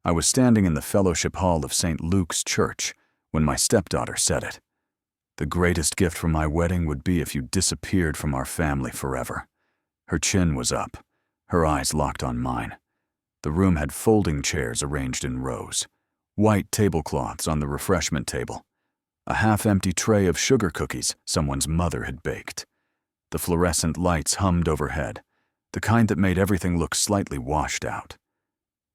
I was standing in the fellowship hall of St. Luke's Church when my stepdaughter said it. The greatest gift for my wedding would be if you disappeared from our family forever. Her chin was up, her eyes locked on mine. The room had folding chairs arranged in rows, white tablecloths on the refreshment table, a half-empty tray of sugar cookies someone's mother had baked. The fluorescent lights hummed overhead, the kind that made everything look slightly washed out.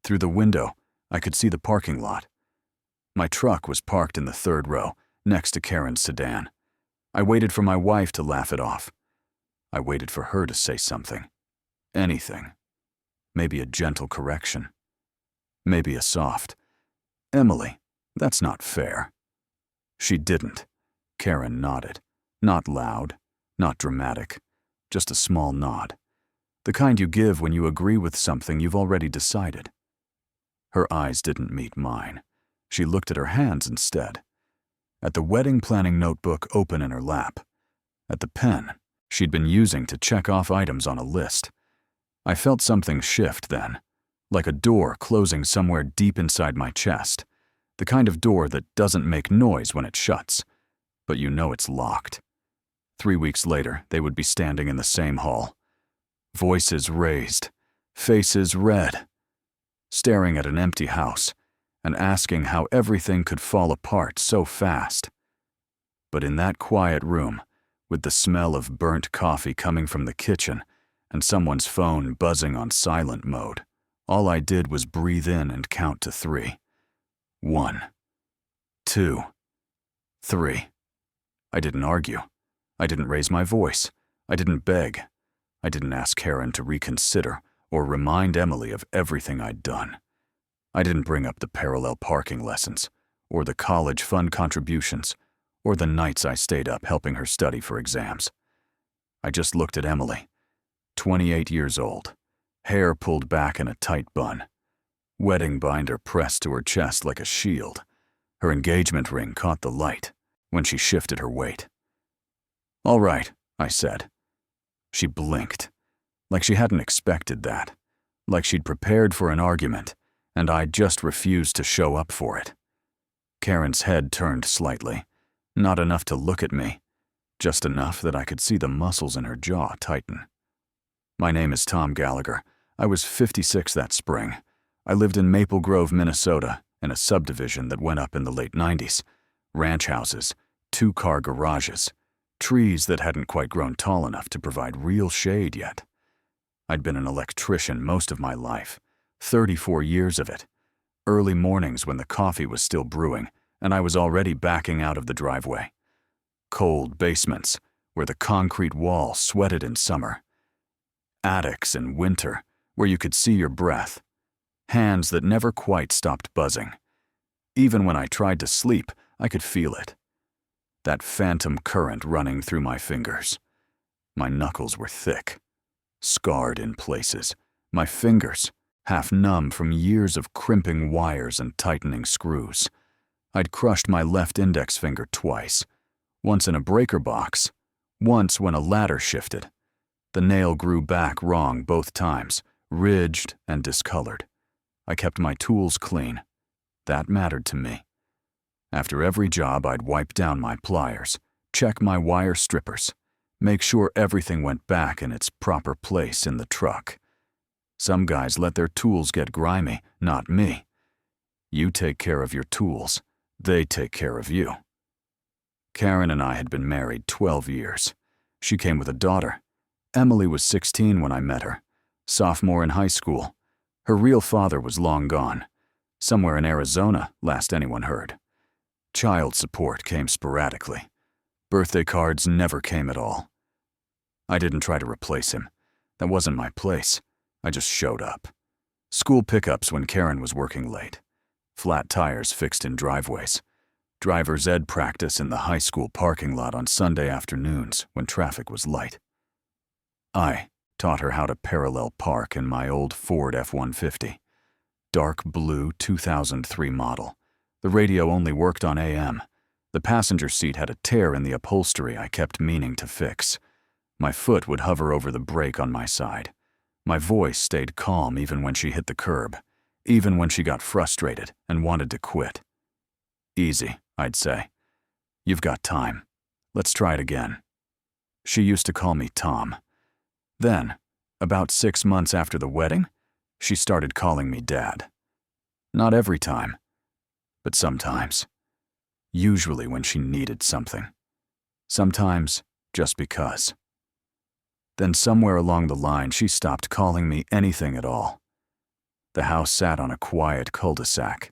Through the window, I could see the parking lot. My truck was parked in the third row, next to Karen's sedan. I waited for my wife to laugh it off. I waited for her to say something. Anything. Maybe a gentle correction. Maybe a soft, "Emily, that's not fair." She didn't. Karen nodded. Not loud, not dramatic, just a small nod. The kind you give when you agree with something you've already decided. Her eyes didn't meet mine. She looked at her hands instead. At the wedding planning notebook open in her lap. At the pen she'd been using to check off items on a list. I felt something shift then, like a door closing somewhere deep inside my chest, the kind of door that doesn't make noise when it shuts, but you know it's locked. 3 weeks later, they would be standing in the same hall. Voices raised, faces red, staring at an empty house and asking how everything could fall apart so fast. But in that quiet room, with the smell of burnt coffee coming from the kitchen and someone's phone buzzing on silent mode, all I did was breathe in and count to 3. 1, 2, 3. I didn't argue. I didn't raise my voice. I didn't beg. I didn't ask Karen to reconsider or remind Emily of everything I'd done. I didn't bring up the parallel parking lessons, or the college fund contributions, or the nights I stayed up helping her study for exams. I just looked at Emily, 28 years old, hair pulled back in a tight bun, wedding binder pressed to her chest like a shield. Her engagement ring caught the light when she shifted her weight. "All right," I said. She blinked, like she hadn't expected that, like she'd prepared for an argument, and I'd just refused to show up for it. Karen's head turned slightly, not enough to look at me, just enough that I could see the muscles in her jaw tighten. "My name is Tom Gallagher. I was 56 that spring. I lived in Maple Grove, Minnesota, in a subdivision that went up in the late 90s. Ranch houses, 2-car garages, trees that hadn't quite grown tall enough to provide real shade yet. I'd been an electrician most of my life, 34 years of it. Early mornings when the coffee was still brewing and I was already backing out of the driveway. Cold basements where the concrete wall sweated in summer. Attics in winter where you could see your breath. Hands that never quite stopped buzzing. Even when I tried to sleep, I could feel it. That phantom current running through my fingers. My knuckles were thick, scarred in places. My fingers, half numb from years of crimping wires and tightening screws. I'd crushed my left index finger twice, once in a breaker box, once when a ladder shifted. The nail grew back wrong both times, ridged and discolored. I kept my tools clean. That mattered to me. After every job, I'd wipe down my pliers, check my wire strippers, make sure everything went back in its proper place in the truck. Some guys let their tools get grimy, not me. You take care of your tools, they take care of you. Karen and I had been married 12 years. She came with a daughter. Emily was 16 when I met her, sophomore in high school. Her real father was long gone, somewhere in Arizona, last anyone heard. Child support came sporadically. Birthday cards never came at all. I didn't try to replace him. That wasn't my place. I just showed up. School pickups when Karen was working late. Flat tires fixed in driveways. Driver's ed practice in the high school parking lot on Sunday afternoons when traffic was light. I taught her how to parallel park in my old Ford F-150. Dark blue 2003 model. The radio only worked on AM. The passenger seat had a tear in the upholstery I kept meaning to fix. My foot would hover over the brake on my side. My voice stayed calm even when she hit the curb. even when she got frustrated and wanted to quit. "Easy," I'd say. "You've got time. Let's try it again." She used to call me Tom. Then, about 6 months after the wedding, she started calling me Dad. Not every time, but sometimes. Usually when she needed something. Sometimes just because. Then somewhere along the line, she stopped calling me anything at all. The house sat on a quiet cul-de-sac.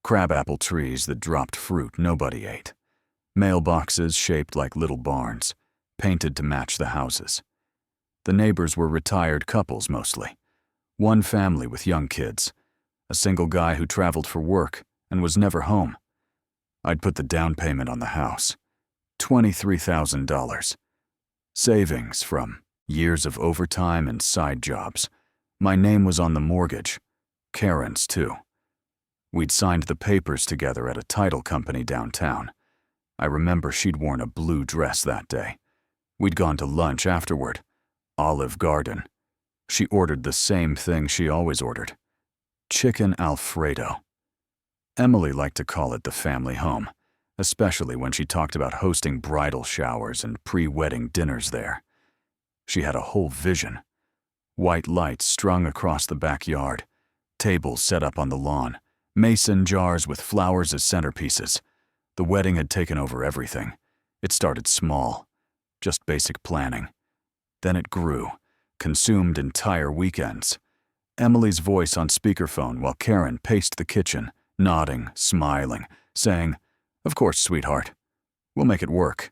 Crabapple trees that dropped fruit nobody ate. Mailboxes shaped like little barns, painted to match the houses. The neighbors were retired couples mostly. One family with young kids. A single guy who traveled for work and was never home. I'd put the down payment on the house. $23,000. Savings from years of overtime and side jobs. My name was on the mortgage. Karen's too. We'd signed the papers together at a title company downtown. I remember she'd worn a blue dress that day. We'd gone to lunch afterward. Olive Garden. She ordered the same thing she always ordered. Chicken Alfredo. Emily liked to call it the family home, especially when she talked about hosting bridal showers and pre-wedding dinners there. She had a whole vision. White lights strung across the backyard, tables set up on the lawn, mason jars with flowers as centerpieces. The wedding had taken over everything. It started small, just basic planning. Then it grew, consumed entire weekends. Emily's voice on speakerphone while Karen paced the kitchen, nodding, smiling, saying, "Of course, sweetheart. We'll make it work."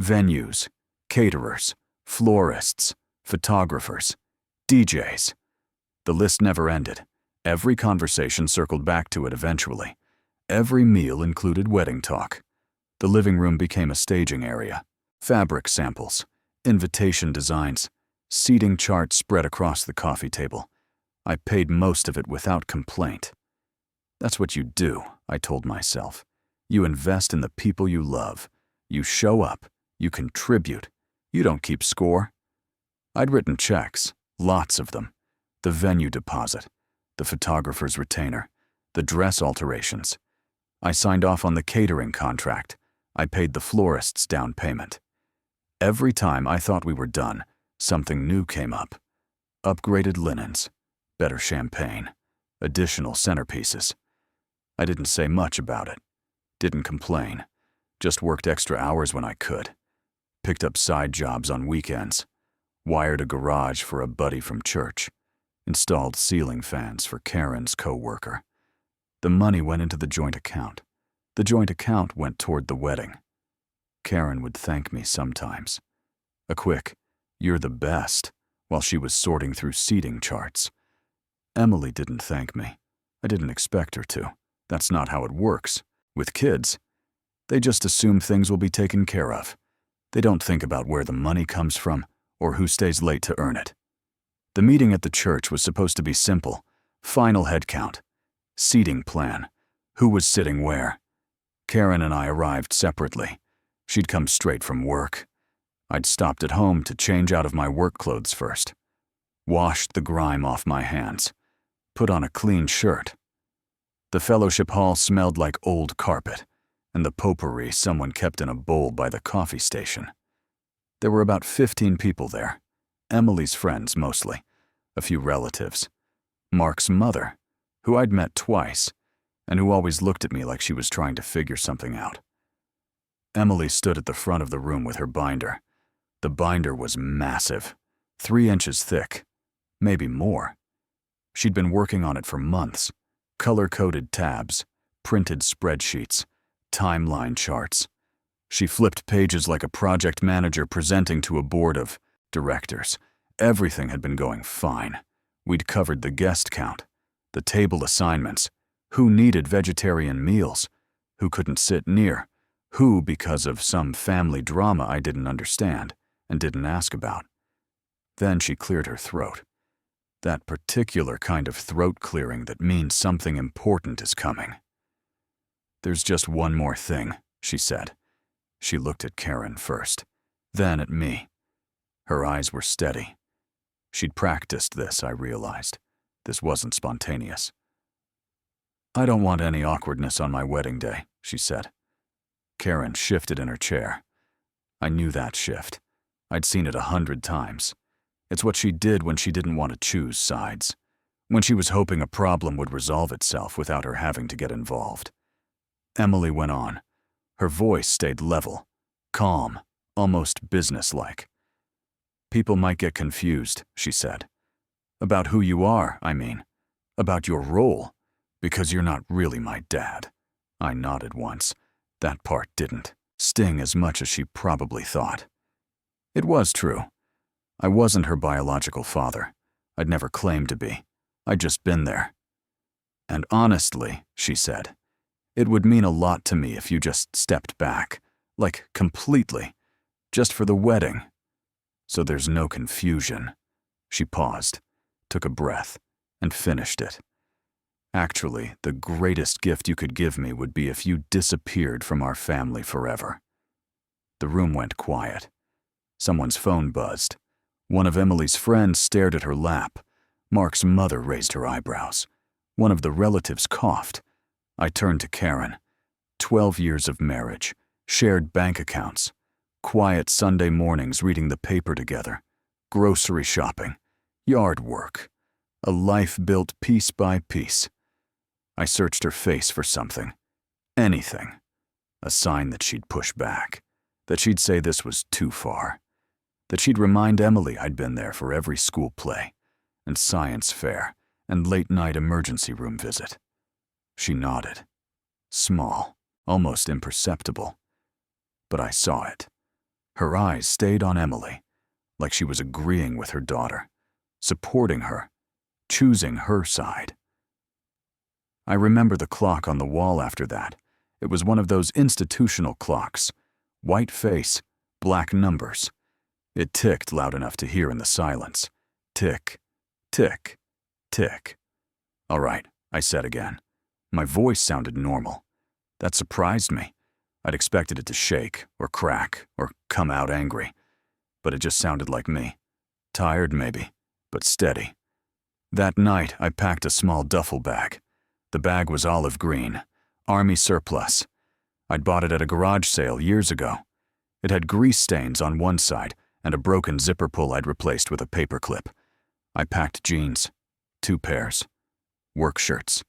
Venues, caterers, florists, photographers, DJs. The list never ended. Every conversation circled back to it eventually. Every meal included wedding talk. The living room became a staging area. Fabric samples, invitation designs, seating charts spread across the coffee table. I paid most of it without complaint. That's what you do, I told myself. You invest in the people you love. You show up. You contribute. You don't keep score. I'd written checks, lots of them. The venue deposit, the photographer's retainer, the dress alterations. I signed off on the catering contract. I paid the florist's down payment. Every time I thought we were done, something new came up. Upgraded linens, better champagne, additional centerpieces. I didn't say much about it. Didn't complain. Just worked extra hours when I could. Picked up side jobs on weekends. Wired a garage for a buddy from church. Installed ceiling fans for Karen's co-worker. The money went into the joint account. The joint account went toward the wedding. Karen would thank me sometimes. A quick, "You're the best," while she was sorting through seating charts. Emily didn't thank me. I didn't expect her to. That's not how it works. With kids, they just assume things will be taken care of. They don't think about where the money comes from or who stays late to earn it. The meeting at the church was supposed to be simple. Final head count. Seating plan. Who was sitting where. Karen and I arrived separately. She'd come straight from work. I'd stopped at home to change out of my work clothes first. Washed the grime off my hands. Put on a clean shirt. The fellowship hall smelled like old carpet, and the potpourri someone kept in a bowl by the coffee station. There were about 15 people there. Emily's friends mostly. A few relatives. Mark's mother, who I'd met twice, and who always looked at me like she was trying to figure something out. Emily stood at the front of the room with her binder. The binder was massive, 3 inches thick, maybe more. She'd been working on it for months. Color-coded tabs, printed spreadsheets, timeline charts. She flipped pages like a project manager presenting to a board of directors. Everything had been going fine. We'd covered the guest count, the table assignments, who needed vegetarian meals, who couldn't sit near, who, because of some family drama I didn't understand and didn't ask about. Then she cleared her throat. That particular kind of throat clearing that means something important is coming. "There's just one more thing," she said. She looked at Karen first, then at me. Her eyes were steady. She'd practiced this, I realized. This wasn't spontaneous. I don't want any awkwardness on my wedding day, she said. Karen shifted in her chair. I knew that shift. I'd seen it 100 times. It's what she did when she didn't want to choose sides, when she was hoping a problem would resolve itself without her having to get involved. Emily went on. Her voice stayed level, calm, almost businesslike. People might get confused, she said. About who you are, I mean. About your role. Because you're not really my dad. I nodded once. That part didn't sting as much as she probably thought. It was true. I wasn't her biological father. I'd never claimed to be. I'd just been there. And honestly, she said, it would mean a lot to me if you just stepped back, like completely, just for the wedding. So there's no confusion. She paused, took a breath, and finished it. Actually, the greatest gift you could give me would be if you disappeared from our family forever. The room went quiet. Someone's phone buzzed. One of Emily's friends stared at her lap. Mark's mother raised her eyebrows. One of the relatives coughed. I turned to Karen. 12 years of marriage, shared bank accounts, quiet Sunday mornings reading the paper together, grocery shopping, yard work, a life built piece by piece. I searched her face for something. Anything. A sign that she'd push back, that she'd say this was too far, that she'd remind Emily I'd been there for every school play, and science fair, and late-night emergency room visit. She nodded. Small, almost imperceptible. But I saw it. Her eyes stayed on Emily, like she was agreeing with her daughter, supporting her, choosing her side. I remember the clock on the wall after that. It was one of those institutional clocks. White face, black numbers. It ticked loud enough to hear in the silence. Tick, tick, tick. All right, I said again. My voice sounded normal. That surprised me. I'd expected it to shake, or crack, or come out angry. But it just sounded like me. Tired, maybe, but steady. That night, I packed a small duffel bag. The bag was olive green, army surplus. I'd bought it at a garage sale years ago. It had grease stains on one side and a broken zipper pull I'd replaced with a paper clip. I packed jeans, 2 pairs, work shirts,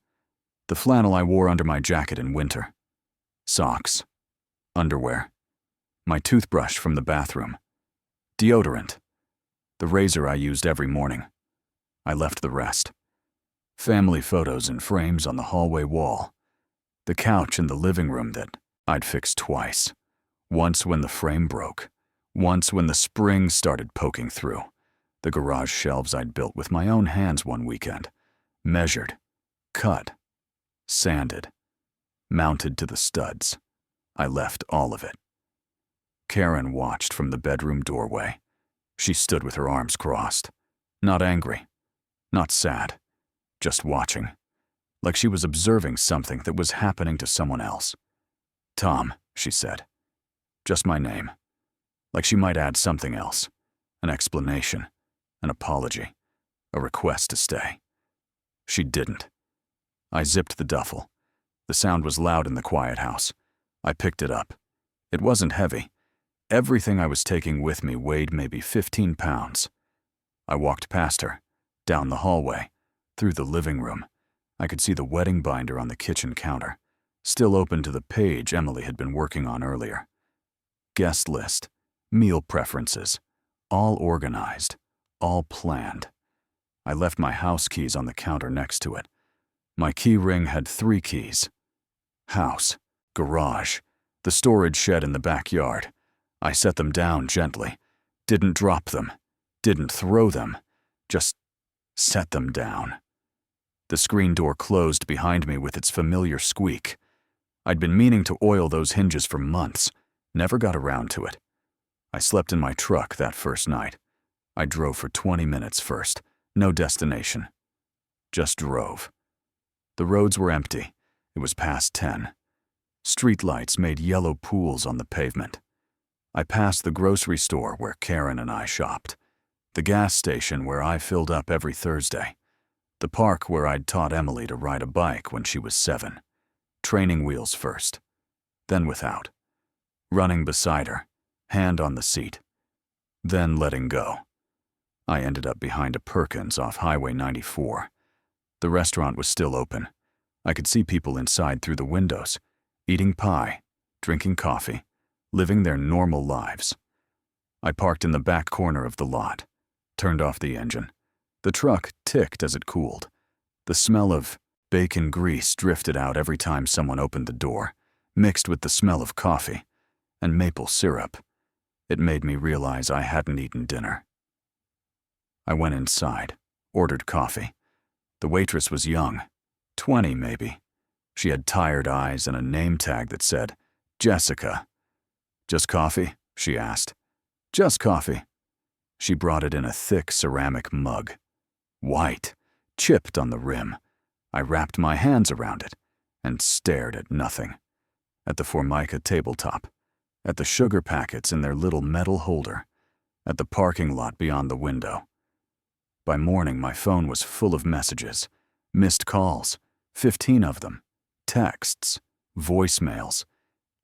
the flannel I wore under my jacket in winter, socks, underwear, my toothbrush from the bathroom, deodorant, the razor I used every morning. I left the rest. Family photos in frames on the hallway wall, the couch in the living room that I'd fixed twice, once when the frame broke, once when the springs started poking through, the garage shelves I'd built with my own hands one weekend, measured, cut, sanded, mounted to the studs. I left all of it. Karen watched from the bedroom doorway. She stood with her arms crossed, not angry, not sad, just watching, like she was observing something that was happening to someone else. Tom, she said. Just my name. Like she might add something else, an explanation, an apology, a request to stay. She didn't. I zipped the duffel. The sound was loud in the quiet house. I picked it up. It wasn't heavy. Everything I was taking with me weighed maybe 15 pounds. I walked past her, down the hallway, through the living room. I could see the wedding binder on the kitchen counter, still open to the page Emily had been working on earlier. Guest list, meal preferences, all organized, all planned. I left my house keys on the counter next to it. My key ring had 3 keys. House, garage, the storage shed in the backyard. I set them down gently, didn't drop them, didn't throw them, just set them down. The screen door closed behind me with its familiar squeak. I'd been meaning to oil those hinges for months, never got around to it. I slept in my truck that first night. I drove for 20 minutes first, no destination. Just drove. The roads were empty. It was past 10. Streetlights made yellow pools on the pavement. I passed the grocery store where Karen and I shopped, the gas station where I filled up every Thursday, The park where I'd taught Emily to ride a bike when she was 7. Training wheels first, then without. Running beside her, hand on the seat, then letting go. I ended up behind a Perkins off Highway 94. The restaurant was still open. I could see people inside through the windows, eating pie, drinking coffee, living their normal lives. I parked in the back corner of the lot, turned off the engine. The truck ticked as it cooled. The smell of bacon grease drifted out every time someone opened the door, mixed with the smell of coffee and maple syrup. It made me realize I hadn't eaten dinner. I went inside, ordered coffee. The waitress was young, 20 maybe. She had tired eyes and a name tag that said, Jessica. "Just coffee?" she asked. "Just coffee." She brought it in a thick ceramic mug. White, chipped on the rim. I wrapped my hands around it and stared at nothing. At the Formica tabletop, at the sugar packets in their little metal holder, at the parking lot beyond the window. By morning, my phone was full of messages, missed calls, 15 of them, texts, voicemails,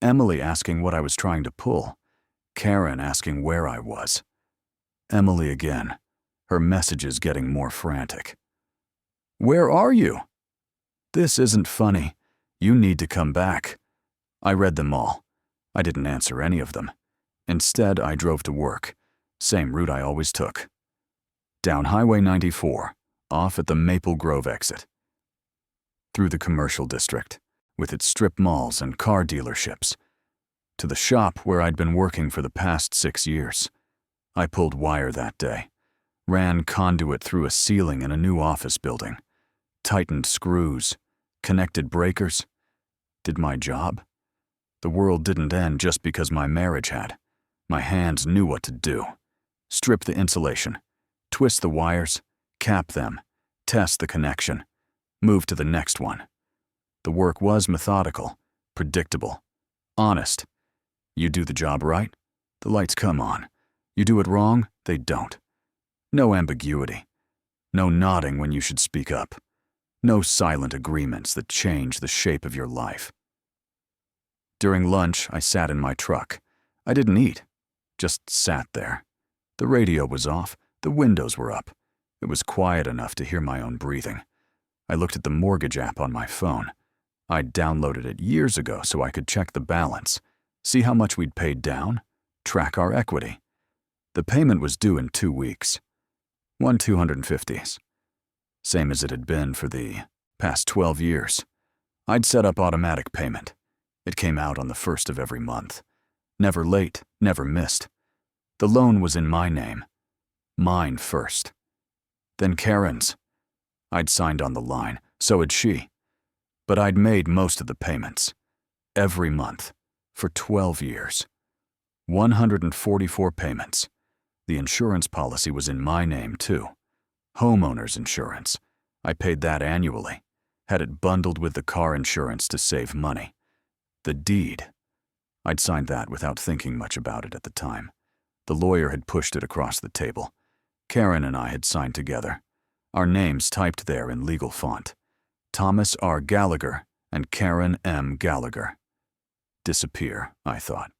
Emily asking what I was trying to pull, Karen asking where I was. Emily again, her messages getting more frantic. "Where are you?" "This isn't funny. You need to come back." I read them all. I didn't answer any of them. Instead, I drove to work, same route I always took. Down Highway 94, off at the Maple Grove exit. Through the commercial district, with its strip malls and car dealerships, to the shop where I'd been working for the past 6 years. I pulled wire that day, ran conduit through a ceiling in a new office building, tightened screws, connected breakers. Did my job. The world didn't end just because my marriage had. My hands knew what to do. Strip the insulation, twist the wires, cap them, test the connection, move to the next one. The work was methodical, predictable, honest. You do the job right, the lights come on. You do it wrong, they don't. No ambiguity. No nodding when you should speak up. No silent agreements that change the shape of your life. During lunch, I sat in my truck. I didn't eat, just sat there. The radio was off, the windows were up. It was quiet enough to hear my own breathing. I looked at the mortgage app on my phone. I'd downloaded it years ago so I could check the balance, see how much we'd paid down, track our equity. The payment was due in 2 weeks. 1 250s. Same as it had been for the past 12 years. I'd set up automatic payment. It came out on the 1st of every month. Never late, never missed. The loan was in my name. Mine first. Then Karen's. I'd signed on the line, so had she. But I'd made most of the payments. Every month. For 12 years. 144 payments. The insurance policy was in my name, too. Homeowner's insurance. I paid that annually. Had it bundled with the car insurance to save money. The deed. I'd signed that without thinking much about it at the time. The lawyer had pushed it across the table. Karen and I had signed together. Our names typed there in legal font. Thomas R. Gallagher and Karen M. Gallagher. Disappear, I thought.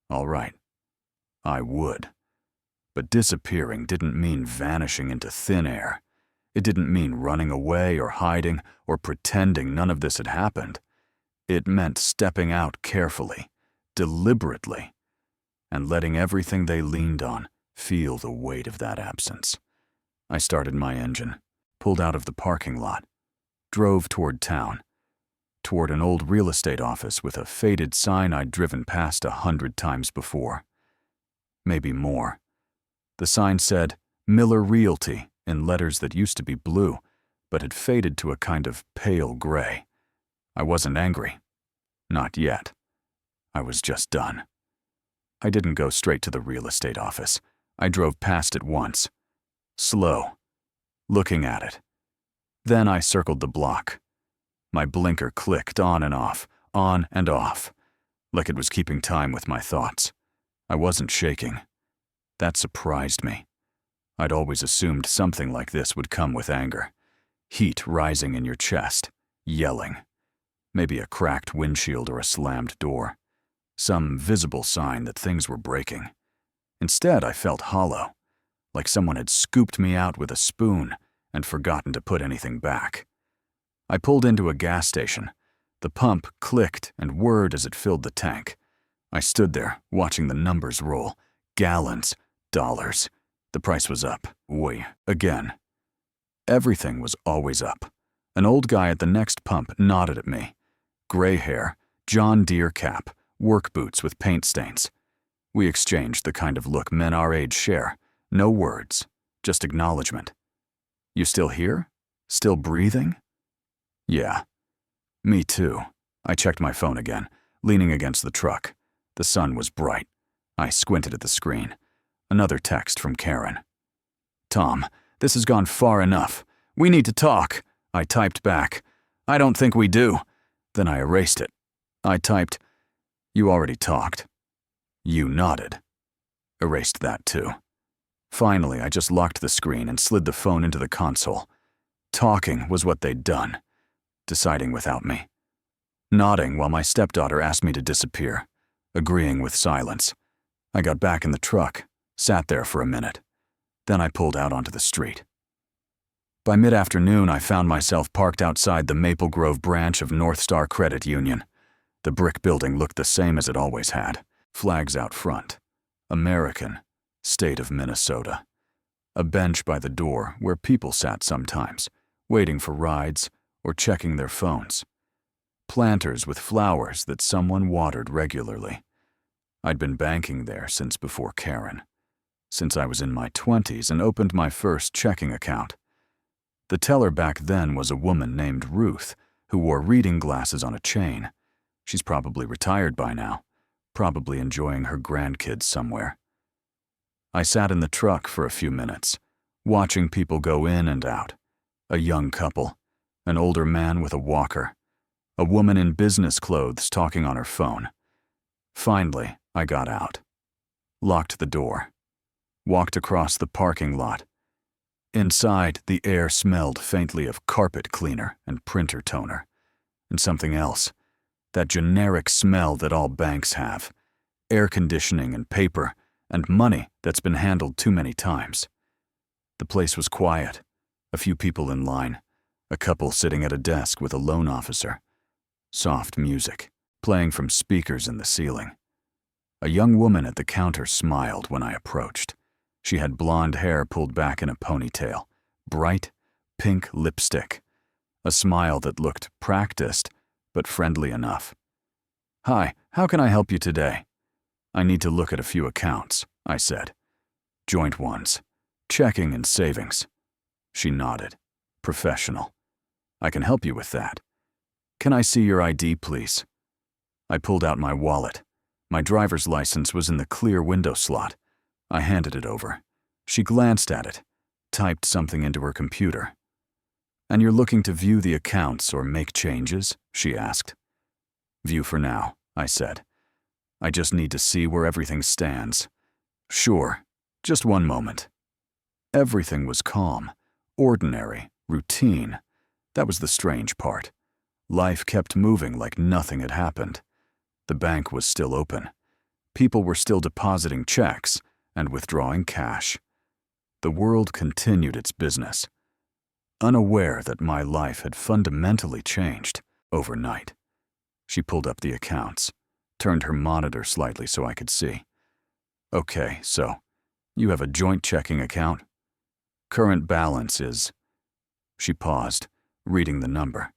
All right. I would. But disappearing didn't mean vanishing into thin air. It didn't mean running away or hiding or pretending none of this had happened. It meant stepping out carefully, deliberately, and letting everything they leaned on feel the weight of that absence. I started my engine, pulled out of the parking lot, drove toward town, toward an old real estate office with a faded sign I'd driven past 100 times before. Maybe more. The sign said, Miller Realty, in letters that used to be blue, but had faded to a kind of pale gray. I wasn't angry. Not yet. I was just done. I didn't go straight to the real estate office. I drove past it once. Slow. Looking at it. Then I circled the block. My blinker clicked on and off, like it was keeping time with my thoughts. I wasn't shaking. That surprised me. I'd always assumed something like this would come with anger. heat rising in your chest, yelling. Maybe a cracked windshield or a slammed door. Some visible sign that things were breaking. Instead, I felt hollow, like someone had scooped me out with a spoon and forgotten to put anything back. I pulled into a gas station. The pump clicked and whirred as it filled the tank. I stood there, watching the numbers roll. Gallons, dollars. The price was up. Again. Everything was always up. An old guy at the next pump nodded at me. Gray hair, John Deere cap, work boots with paint stains. We exchanged the kind of look men our age share. No words, just acknowledgement. You still here? Still breathing? Yeah. Me too. I checked my phone again, leaning against the truck. The sun was bright. I squinted at the screen. Another text from Karen. Tom, this has gone far enough. We need to talk. I typed back. I don't think we do. Then I erased it. I typed, you already talked. You nodded. Erased that too. Finally, I just locked the screen and slid the phone into the console. Talking was what they'd done. Deciding without me. Nodding while my stepdaughter asked me to disappear. Agreeing with silence. I got back in the truck, sat there for a minute. Then I pulled out onto the street. By mid-afternoon, I found myself parked outside the Maple Grove branch of North Star Credit Union. The brick building looked the same as it always had. Flags out front. American. State of Minnesota. A bench by the door where people sat sometimes, waiting for rides or checking their phones. Planters with flowers that someone watered regularly. I'd been banking there since before Karen. Since I was in my 20s and opened my first checking account. The teller back then was a woman named Ruth, who wore reading glasses on a chain. She's probably retired by now, probably enjoying her grandkids somewhere. I sat in the truck for a few minutes, watching people go in and out. A young couple, an older man with a walker, a woman in business clothes talking on her phone. Finally, I got out. Locked the door. Walked across the parking lot. Inside, the air smelled faintly of carpet cleaner and printer toner. And something else. That generic smell that all banks have. Air conditioning and paper and money that's been handled too many times. The place was quiet. A few people in line. A couple sitting at a desk with a loan officer. Soft music, playing from speakers in the ceiling. A young woman at the counter smiled when I approached. She had blonde hair pulled back in a ponytail, bright, pink lipstick. A smile that looked practiced, but friendly enough. Hi, how can I help you today? I need to look at a few accounts, I said. Joint ones. Checking and savings. She nodded. Professional. I can help you with that. Can I see your ID, please? I pulled out my wallet. My driver's license was in the clear window slot. I handed it over. She glanced at it, typed something into her computer. And you're looking to view the accounts or make changes? She asked. View for now, I said. I just need to see where everything stands. Sure, just one moment. Everything was calm, ordinary, routine. That was the strange part. Life kept moving like nothing had happened. The bank was still open. People were still depositing checks and withdrawing cash. The world continued its business, unaware that my life had fundamentally changed overnight. She pulled up the accounts, turned her monitor slightly so I could see. Okay, so you have a joint checking account? Current balance is... She paused, reading the number.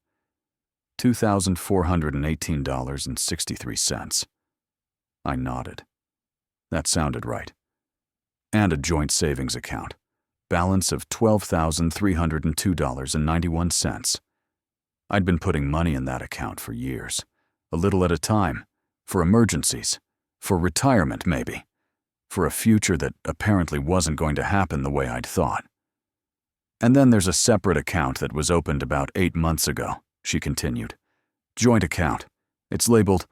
$2,418.63. I nodded. That sounded right. And a joint savings account. Balance of $12,302.91. I'd been putting money in that account for years, a little at a time, for emergencies, for retirement maybe, for a future that apparently wasn't going to happen the way I'd thought. And then there's a separate account that was opened about 8 months ago, she continued. Joint account. It's labeled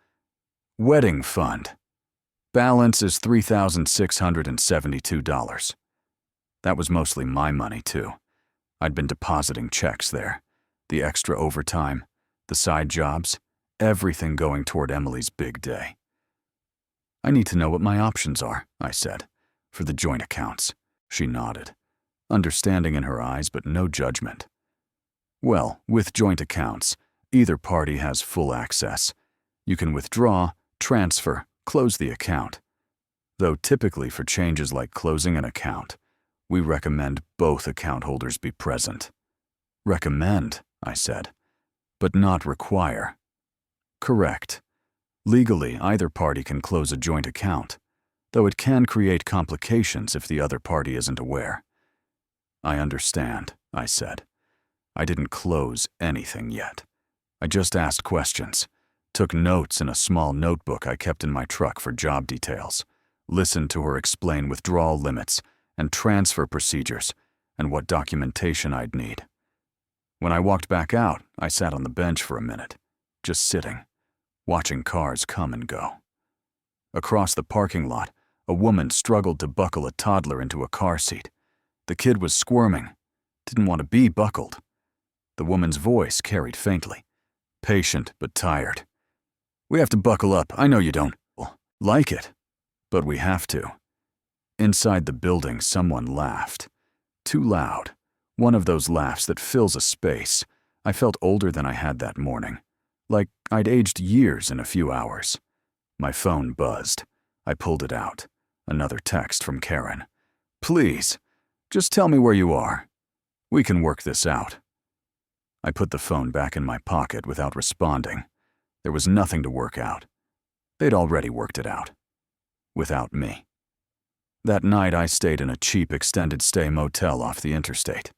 Wedding Fund. Balance is $3,672. That was mostly my money, too. I'd been depositing checks there. The extra overtime, the side jobs, everything going toward Emily's big day. I need to know what my options are, I said, for the joint accounts. She nodded, understanding in her eyes but no judgment. Well, with joint accounts, either party has full access. You can withdraw, transfer, close the account. Though typically for changes like closing an account, we recommend both account holders be present. Recommend, I said, but not require. Correct. Legally, either party can close a joint account, though it can create complications if the other party isn't aware. I understand, I said. I didn't close anything yet. I just asked questions, took notes in a small notebook I kept in my truck for job details, listened to her explain withdrawal limits and transfer procedures and what documentation I'd need. When I walked back out, I sat on the bench for a minute, just sitting, watching cars come and go. Across the parking lot, a woman struggled to buckle a toddler into a car seat. The kid was squirming, didn't want to be buckled. The woman's voice carried faintly, patient but tired. We have to buckle up. I know you don't like it, but we have to. Inside the building, someone laughed. Too loud. One of those laughs that fills a space. I felt older than I had that morning, like I'd aged years in a few hours. My phone buzzed. I pulled it out. Another text from Karen. Please, just tell me where you are. We can work this out. I put the phone back in my pocket without responding. There was nothing to work out. They'd already worked it out. Without me. That night I stayed in a cheap extended stay motel off the interstate.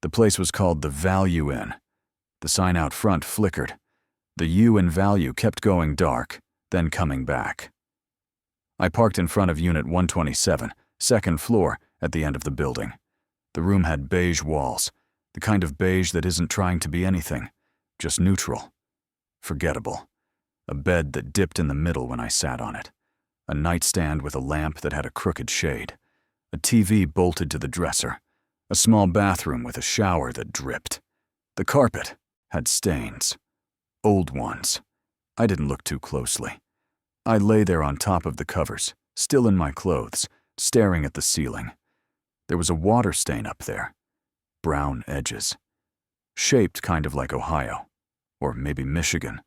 The place was called the Value Inn. The sign out front flickered. The U in value kept going dark, then coming back. I parked in front of Unit 127, second floor, at the end of the building. The room had beige walls, the kind of beige that isn't trying to be anything, just neutral. Forgettable. A bed that dipped in the middle when I sat on it. A nightstand with a lamp that had a crooked shade. A TV bolted to the dresser. A small bathroom with a shower that dripped. The carpet had stains. Old ones. I didn't look too closely. I lay there on top of the covers, still in my clothes, staring at the ceiling. There was a water stain up there. Brown edges. Shaped kind of like Ohio. Or maybe Michigan.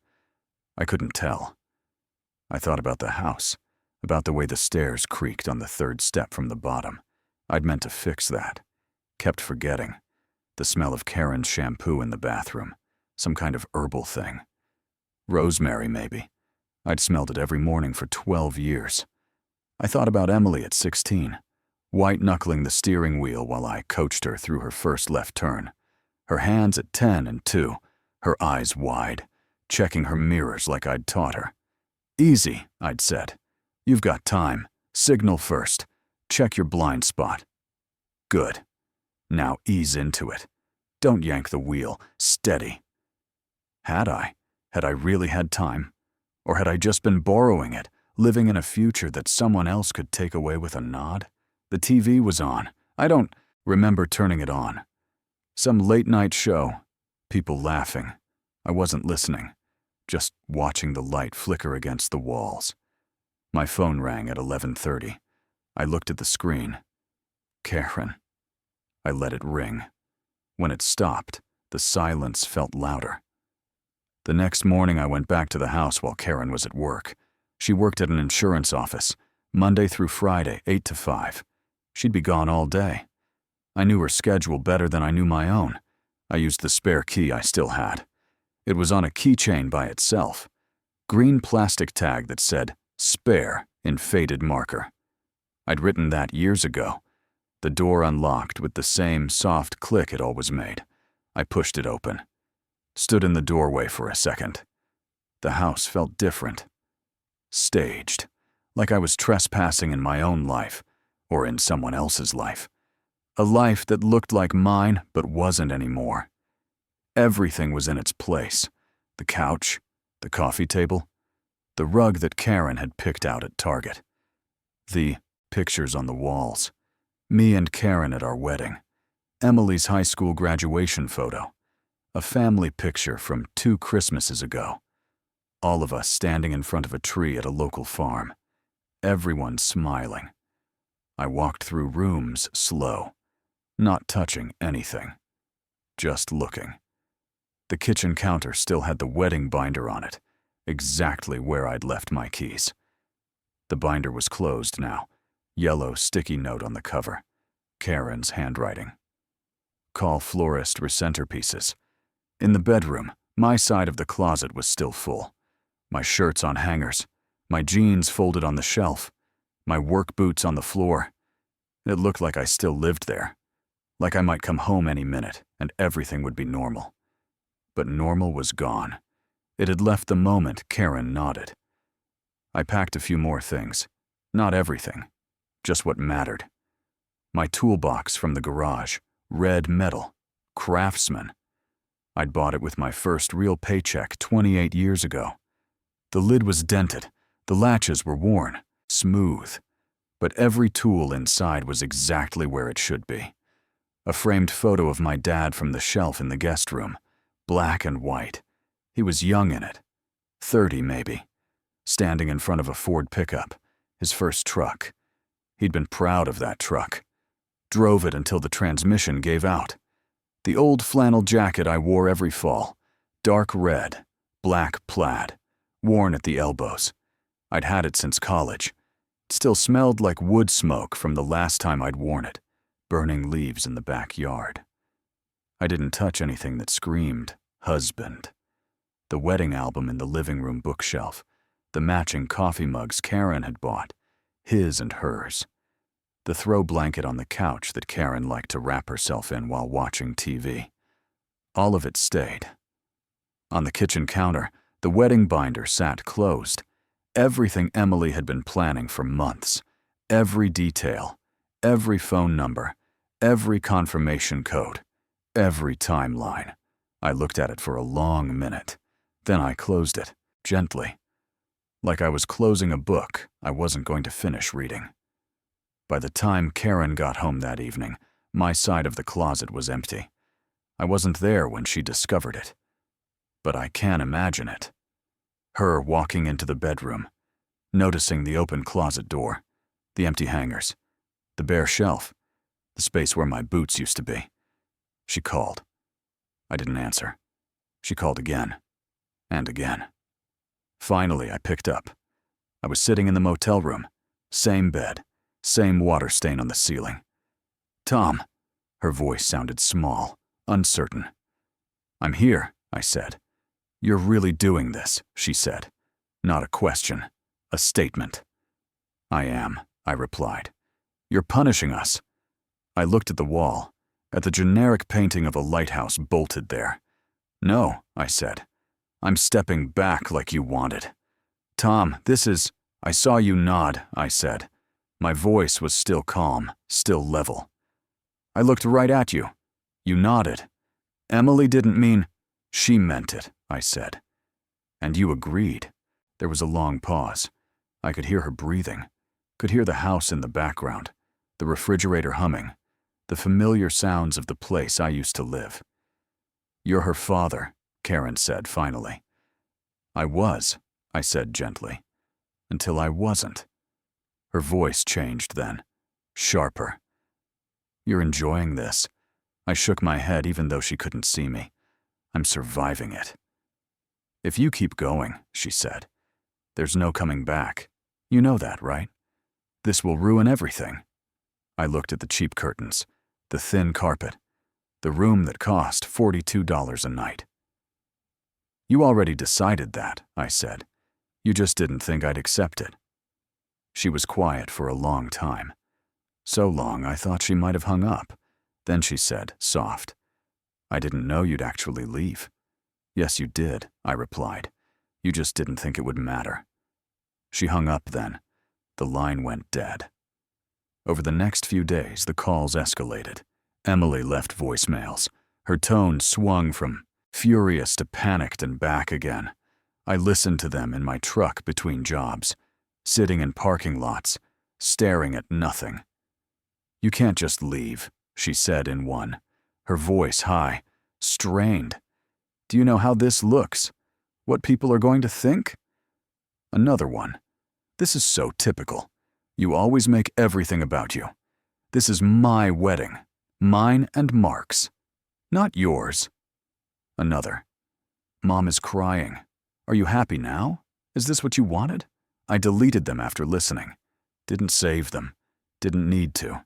I couldn't tell. I thought about the house, about the way the stairs creaked on the third step from the bottom. I'd meant to fix that. Kept forgetting. The smell of Karen's shampoo in the bathroom. Some kind of herbal thing. Rosemary, maybe. I'd smelled it every morning for 12 years. I thought about Emily at 16, white-knuckling the steering wheel while I coached her through her first left turn. Her hands at 10 and 2, her eyes wide, checking her mirrors like I'd taught her. Easy, I'd said. You've got time. Signal first. Check your blind spot. Good. Now ease into it. Don't yank the wheel. Steady. Had I? Had I really had time? Or had I just been borrowing it, living in a future that someone else could take away with a nod? The TV was on. I don't remember turning it on. Some late-night show. People laughing. I wasn't listening. Just watching the light flicker against the walls. My phone rang at 11:30. I looked at the screen. Karen. I let it ring. When it stopped, the silence felt louder. The next morning I went back to the house while Karen was at work. She worked at an insurance office, Monday through Friday, 8 to 5. She'd be gone all day. I knew her schedule better than I knew my own. I used the spare key I still had. It was on a keychain by itself. Green plastic tag that said, "Spare," in faded marker. I'd written that years ago. The door unlocked with the same soft click it always made. I pushed it open. Stood in the doorway for a second. The house felt different. Staged. Like I was trespassing in my own life, or in someone else's life. A life that looked like mine but wasn't anymore. Everything was in its place. The couch, the coffee table, the rug that Karen had picked out at Target. The pictures on the walls. Me and Karen at our wedding. Emily's high school graduation photo. A family picture from 2 Christmases ago. All of us standing in front of a tree at a local farm. Everyone smiling. I walked through rooms slow, not touching anything, just looking. The kitchen counter still had the wedding binder on it, exactly where I'd left my keys. The binder was closed now, yellow sticky note on the cover, Karen's handwriting. Call florist centerpieces. In the bedroom, my side of the closet was still full. My shirts on hangers, my jeans folded on the shelf, my work boots on the floor. It looked like I still lived there, like I might come home any minute and everything would be normal. But normal was gone. It had left the moment Karen nodded. I packed a few more things. Not everything, just what mattered. My toolbox from the garage, red metal, Craftsman. I'd bought it with my first real paycheck 28 years ago. The lid was dented, the latches were worn, smooth, but every tool inside was exactly where it should be. A framed photo of my dad from the shelf in the guest room, black and white. He was young in it, 30 maybe, standing in front of a Ford pickup, his first truck. He'd been proud of that truck. Drove it until the transmission gave out. The old flannel jacket I wore every fall, dark red, black plaid, worn at the elbows. I'd had it since college. It still smelled like wood smoke from the last time I'd worn it, burning leaves in the backyard. I didn't touch anything that screamed, husband. The wedding album in the living room bookshelf, the matching coffee mugs Karen had bought, his and hers. The throw blanket on the couch that Karen liked to wrap herself in while watching TV. All of it stayed. On the kitchen counter, the wedding binder sat closed. Everything Emily had been planning for months. Every detail, every phone number, every confirmation code, every timeline. I looked at it for a long minute. Then I closed it, gently. Like I was closing a book I wasn't going to finish reading. By the time Karen got home that evening, my side of the closet was empty. I wasn't there when she discovered it. But I can imagine it. Her walking into the bedroom, noticing the open closet door, the empty hangers, the bare shelf, the space where my boots used to be. She called. I didn't answer. She called again, and again. Finally, I picked up. I was sitting in the motel room, same bed, same water stain on the ceiling. Tom. Her voice sounded small, uncertain. I'm here, I said. You're really doing this, she said. Not a question, a statement. I am, I replied. You're punishing us. I looked at the wall, at the generic painting of a lighthouse bolted there. No, I said. I'm stepping back like you wanted. Tom, this is... I saw you nod, I said. My voice was still calm, still level. I looked right at you. You nodded. Emily didn't mean... She meant it, I said. And you agreed. There was a long pause. I could hear her breathing, could hear the house in the background, the refrigerator humming, the familiar sounds of the place I used to live. You're her father, Karen said finally. I was, I said gently, until I wasn't. Her voice changed then, sharper. You're enjoying this. I shook my head even though she couldn't see me. I'm surviving it. If you keep going, she said, there's no coming back. You know that, right? This will ruin everything. I looked at the cheap curtains, the thin carpet, the room that cost $42 a night. You already decided that, I said. You just didn't think I'd accept it. She was quiet for a long time. So long I thought she might have hung up. Then she said, soft, I didn't know you'd actually leave. Yes, you did, I replied. You just didn't think it would matter. She hung up then. The line went dead. Over the next few days, the calls escalated. Emily left voicemails. Her tone swung from furious to panicked and back again. I listened to them in my truck between jobs, sitting in parking lots, staring at nothing. You can't just leave, she said in one. her voice high, strained. Do you know how this looks? What people are going to think? Another one. This is so typical. You always make everything about you. This is my wedding. Mine and Mark's. Not yours. Another. Mom is crying. Are you happy now? Is this what you wanted? I deleted them after listening. Didn't save them. Didn't need to.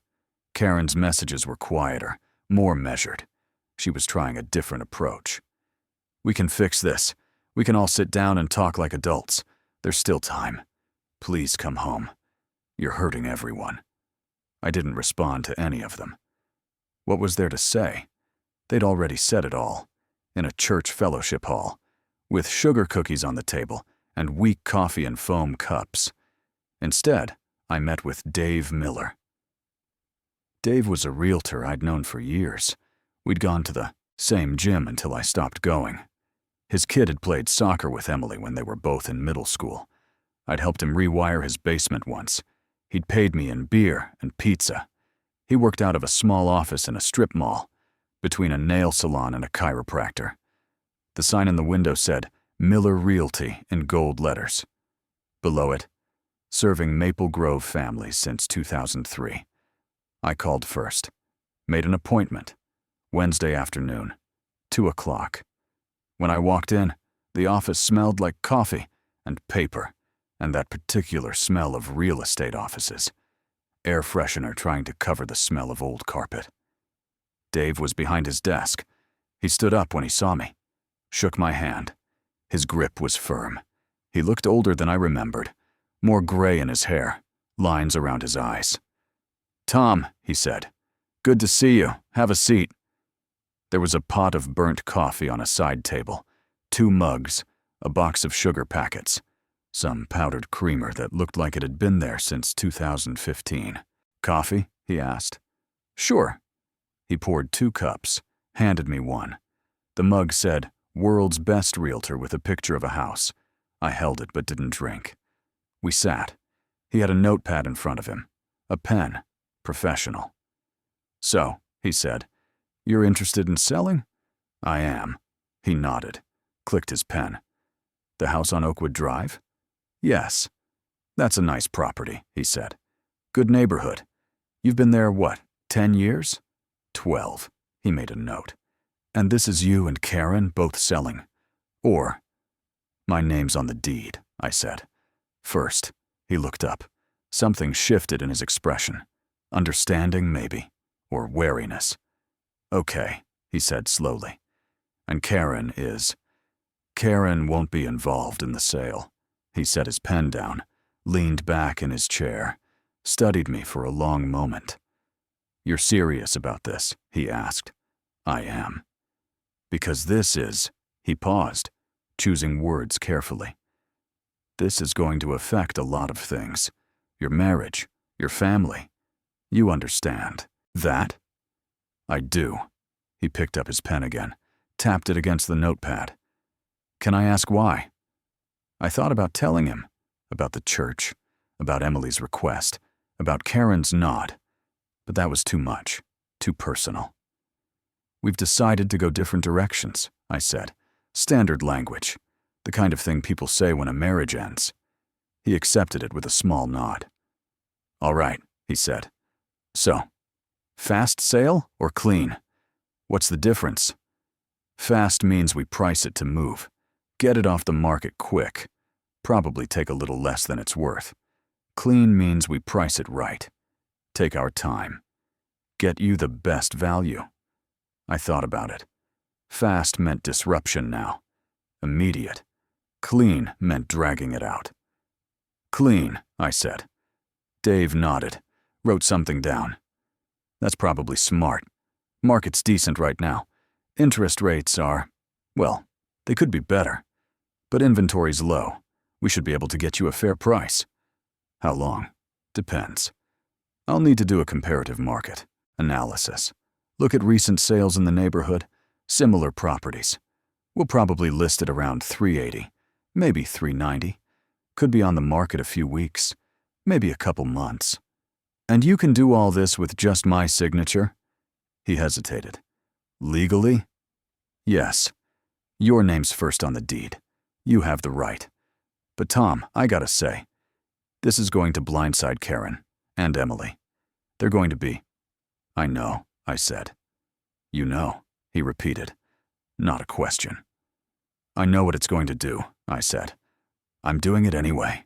Karen's messages were quieter, more measured. She was trying a different approach. We can fix this. We can all sit down and talk like adults. There's still time. Please come home. You're hurting everyone. I didn't respond to any of them. What was there to say? They'd already said it all. In a church fellowship hall, with sugar cookies on the table and weak coffee in foam cups. Instead, I met with Dave Miller. Dave was a realtor I'd known for years. We'd gone to the same gym until I stopped going. His kid had played soccer with Emily when they were both in middle school. I'd helped him rewire his basement once. He'd paid me in beer and pizza. He worked out of a small office in a strip mall, between a nail salon and a chiropractor. The sign in the window said, Miller Realty in gold letters. Below it, serving Maple Grove families since 2003. I called first. Made an appointment. Wednesday afternoon, 2 o'clock. When I walked in, the office smelled like coffee and paper, and that particular smell of real estate offices. Air freshener trying to cover the smell of old carpet. Dave was behind his desk. He stood up when he saw me, shook my hand. His grip was firm. He looked older than I remembered, more gray in his hair, lines around his eyes. Tom, he said, good to see you. Have a seat. There was a pot of burnt coffee on a side table, 2 mugs, a box of sugar packets, some powdered creamer that looked like it had been there since 2015. Coffee? He asked. Sure. He poured 2 cups, handed me one. The mug said, World's Best Realtor with a picture of a house. I held it but didn't drink. We sat. He had a notepad in front of him, a pen, professional. So, he said, you're interested in selling? I am. He nodded, clicked his pen. The house on Oakwood Drive? Yes. That's a nice property, he said. Good neighborhood. You've been there, what, 10 years? 12. He made a note. And this is you and Karen both selling. Or, my name's on the deed, I said. First, he looked up. Something shifted in his expression. Understanding, maybe, or wariness. Okay, he said slowly. And Karen won't be involved in the sale. He set his pen down, leaned back in his chair, studied me for a long moment. You're serious about this? He asked. I am. Because this is, he paused, choosing words carefully. This is going to affect a lot of things. Your marriage, your family. You understand. That? I do. He picked up his pen again, tapped it against the notepad. Can I ask why? I thought about telling him, about the church, about Emily's request, about Karen's nod, but that was too much, too personal. We've decided to go different directions, I said. Standard language, the kind of thing people say when a marriage ends. He accepted it with a small nod. All right, he said. So, fast sale or clean? What's the difference? Fast means we price it to move. Get it off the market quick. Probably take a little less than it's worth. Clean means we price it right. Take our time. Get you the best value. I thought about it. Fast meant disruption now. Immediate. Clean meant dragging it out. Clean, I said. Dave nodded, wrote something down. That's probably smart. Market's decent right now. Interest rates are, well, they could be better. But inventory's low. We should be able to get you a fair price. How long? Depends. I'll need to do a comparative market analysis. Look at recent sales in the neighborhood, similar properties. We'll probably list it around $380, maybe $390. Could be on the market a few weeks, maybe a couple months. And you can do all this with just my signature? He hesitated. Legally? Yes. Your name's first on the deed. You have the right. But Tom, I gotta say, this is going to blindside Karen and Emily. They're going to be. I know, I said. You know, he repeated. Not a question. I know what it's going to do, I said. I'm doing it anyway.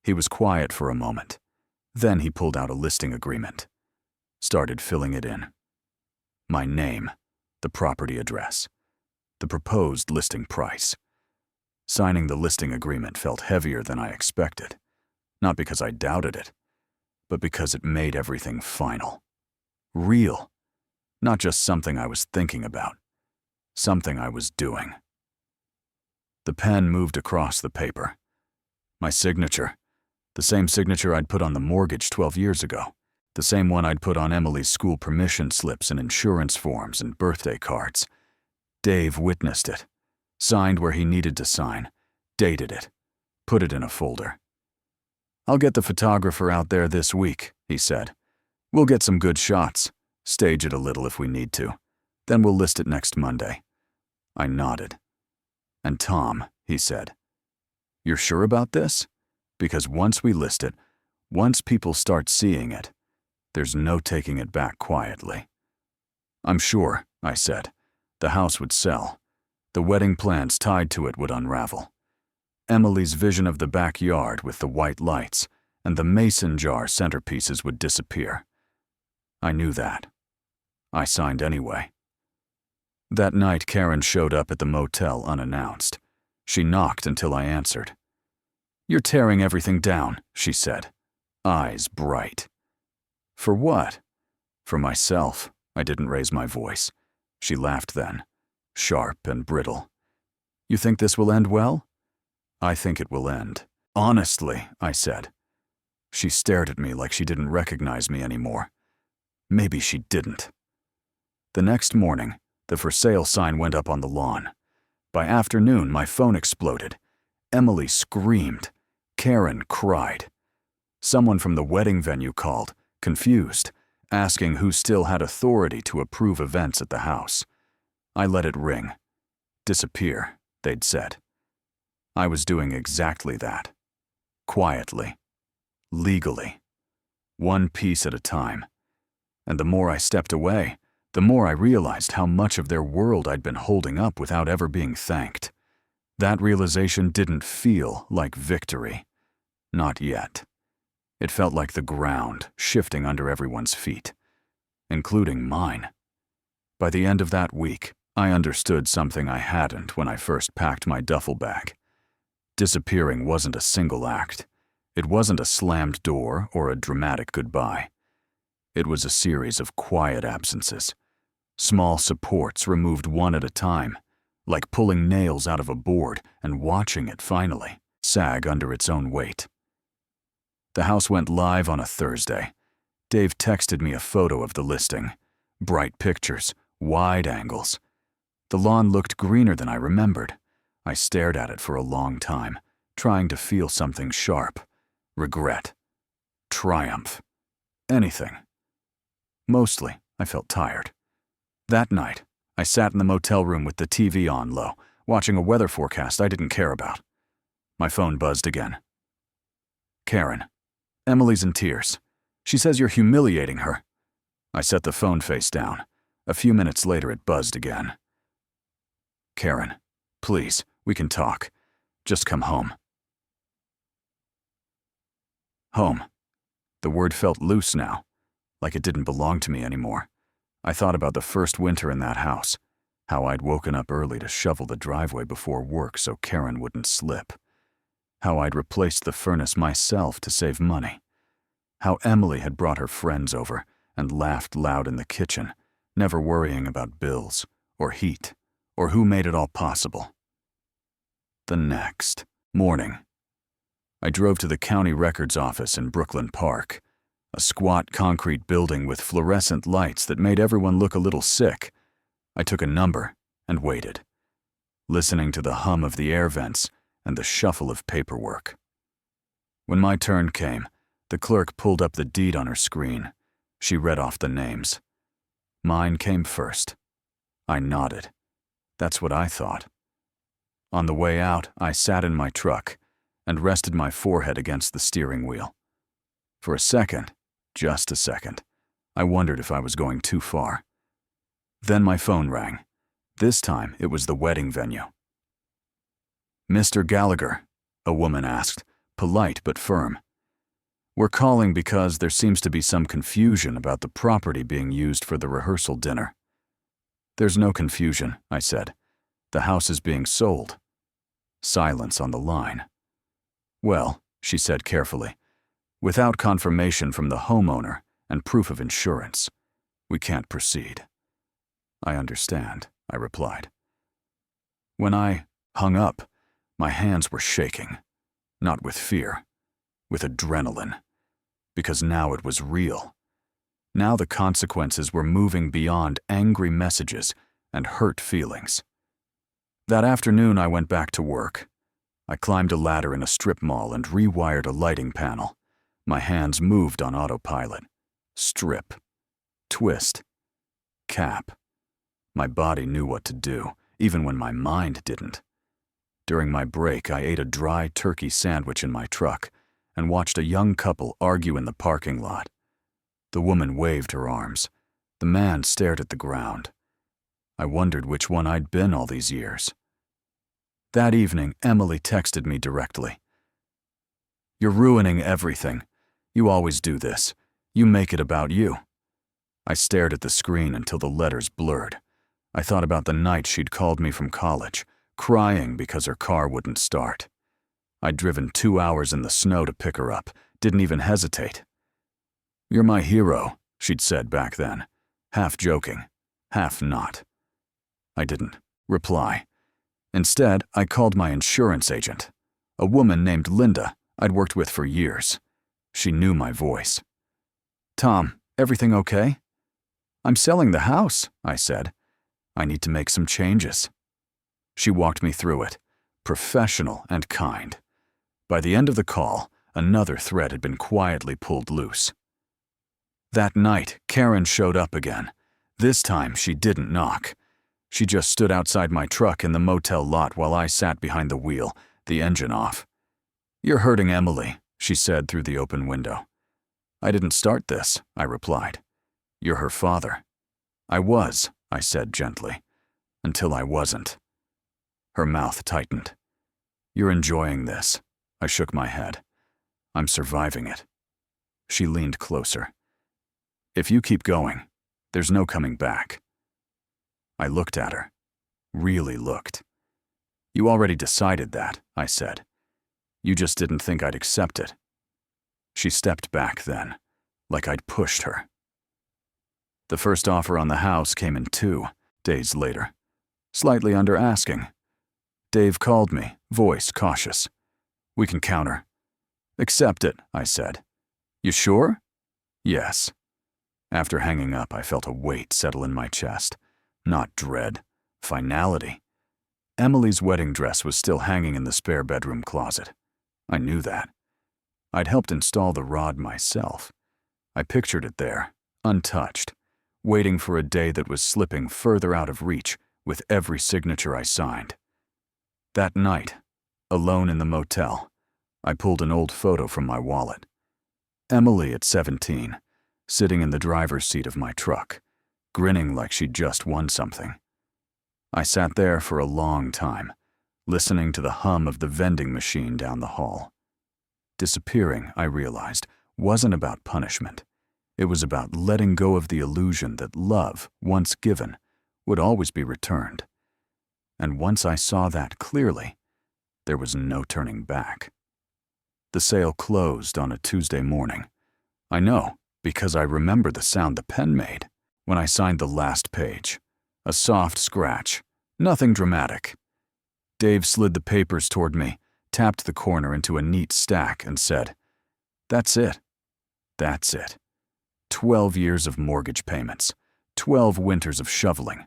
He was quiet for a moment. Then he pulled out a listing agreement. Started filling it in. My name, the property address, the proposed listing price. Signing the listing agreement felt heavier than I expected. Not because I doubted it, but because it made everything final. Real. Not just something I was thinking about. Something I was doing. The pen moved across the paper. My signature. The same signature I'd put on the mortgage 12 years ago. The same one I'd put on Emily's school permission slips and insurance forms and birthday cards. Dave witnessed it. Signed where he needed to sign. Dated it. Put it in a folder. I'll get the photographer out there this week, he said. We'll get some good shots. Stage it a little if we need to. Then we'll list it next Monday. I nodded. And Tom, he said, you're sure about this? Because once we list it, once people start seeing it, there's no taking it back quietly. I'm sure, I said. The house would sell. The wedding plans tied to it would unravel. Emily's vision of the backyard with the white lights and the mason jar centerpieces would disappear. I knew that. I signed anyway. That night, Karen showed up at the motel unannounced. She knocked until I answered. You're tearing everything down, she said, eyes bright. For what? For myself. I didn't raise my voice. She laughed then, sharp and brittle. You think this will end well? I think it will end. Honestly, I said. She stared at me like she didn't recognize me anymore. Maybe she didn't. The next morning, the for sale sign went up on the lawn. By afternoon, my phone exploded. Emily screamed. Karen cried. Someone from the wedding venue called, confused, asking who still had authority to approve events at the house. I let it ring. Disappear, they'd said. I was doing exactly that. Quietly. Legally. One piece at a time. And the more I stepped away, the more I realized how much of their world I'd been holding up without ever being thanked. That realization didn't feel like victory. Not yet. It felt like the ground shifting under everyone's feet, including mine. By the end of that week, I understood something I hadn't when I first packed my duffel bag. Disappearing wasn't a single act. It wasn't a slammed door or a dramatic goodbye. It was a series of quiet absences. Small supports removed one at a time, like pulling nails out of a board and watching it finally sag under its own weight. The house went live on a Thursday. Dave texted me a photo of the listing. Bright pictures, wide angles. The lawn looked greener than I remembered. I stared at it for a long time, trying to feel something sharp. Regret. Triumph. Anything. Mostly, I felt tired. That night, I sat in the motel room with the TV on low, watching a weather forecast I didn't care about. My phone buzzed again. Karen. Emily's in tears. She says you're humiliating her. I set the phone face down. A few minutes later, it buzzed again. Karen, please, we can talk. Just come home. Home. The word felt loose now, like it didn't belong to me anymore. I thought about the first winter in that house, how I'd woken up early to shovel the driveway before work so Karen wouldn't slip, how I'd replaced the furnace myself to save money, how Emily had brought her friends over and laughed loud in the kitchen, never worrying about bills or heat or who made it all possible. The next morning, I drove to the county records office in Brooklyn Park, a squat concrete building with fluorescent lights that made everyone look a little sick. I took a number and waited, listening to the hum of the air vents and the shuffle of paperwork. When my turn came, the clerk pulled up the deed on her screen. She read off the names. Mine came first. I nodded. That's what I thought. On the way out, I sat in my truck and rested my forehead against the steering wheel. For a second, just a second, I wondered if I was going too far. Then my phone rang. This time, it was the wedding venue. "Mr. Gallagher," a woman asked, polite but firm. "We're calling because there seems to be some confusion about the property being used for the rehearsal dinner." "There's no confusion," I said. "The house is being sold." Silence on the line. "Well," she said carefully, "without confirmation from the homeowner and proof of insurance, we can't proceed." "I understand," I replied. When I hung up, my hands were shaking, not with fear, with adrenaline, because now it was real. Now the consequences were moving beyond angry messages and hurt feelings. That afternoon, I went back to work. I climbed a ladder in a strip mall and rewired a lighting panel. My hands moved on autopilot. Strip. Twist. Cap. My body knew what to do, even when my mind didn't. During my break, I ate a dry turkey sandwich in my truck and watched a young couple argue in the parking lot. The woman waved her arms. The man stared at the ground. I wondered which one I'd been all these years. That evening, Emily texted me directly. "You're ruining everything. You always do this. You make it about you." I stared at the screen until the letters blurred. I thought about the night she'd called me from college, crying because her car wouldn't start. I'd driven 2 hours in the snow to pick her up, didn't even hesitate. "You're my hero," she'd said back then, half joking, half not. I didn't reply. Instead, I called my insurance agent, a woman named Linda I'd worked with for years. She knew my voice. "Tom, everything okay?" "I'm selling the house," I said. "I need to make some changes." She walked me through it, professional and kind. By the end of the call, another thread had been quietly pulled loose. That night, Karen showed up again. This time, she didn't knock. She just stood outside my truck in the motel lot while I sat behind the wheel, the engine off. "You're hurting Emily," she said through the open window. "I didn't start this," I replied. "You're her father." "I was," I said gently, "until I wasn't." Her mouth tightened. "You're enjoying this." I shook my head. "I'm surviving it." She leaned closer. "If you keep going, there's no coming back." I looked at her. Really looked. "You already decided that," I said. "You just didn't think I'd accept it." She stepped back then, like I'd pushed her. The first offer on the house came in 2 days later, slightly under asking. Dave called me, voice cautious. "We can counter." "Accept it," I said. "You sure?" "Yes." After hanging up, I felt a weight settle in my chest. Not dread, finality. Emily's wedding dress was still hanging in the spare bedroom closet. I knew that. I'd helped install the rod myself. I pictured it there, untouched, waiting for a day that was slipping further out of reach with every signature I signed. That night, alone in the motel, I pulled an old photo from my wallet. Emily at 17, sitting in the driver's seat of my truck, grinning like she'd just won something. I sat there for a long time, listening to the hum of the vending machine down the hall. Disappearing, I realized, wasn't about punishment. It was about letting go of the illusion that love, once given, would always be returned. And once I saw that clearly, there was no turning back. The sale closed on a Tuesday morning. I know, because I remember the sound the pen made when I signed the last page. A soft scratch, nothing dramatic. Dave slid the papers toward me, tapped the corner into a neat stack, and said, "That's it. That's it. 12 years of mortgage payments, 12 winters of shoveling,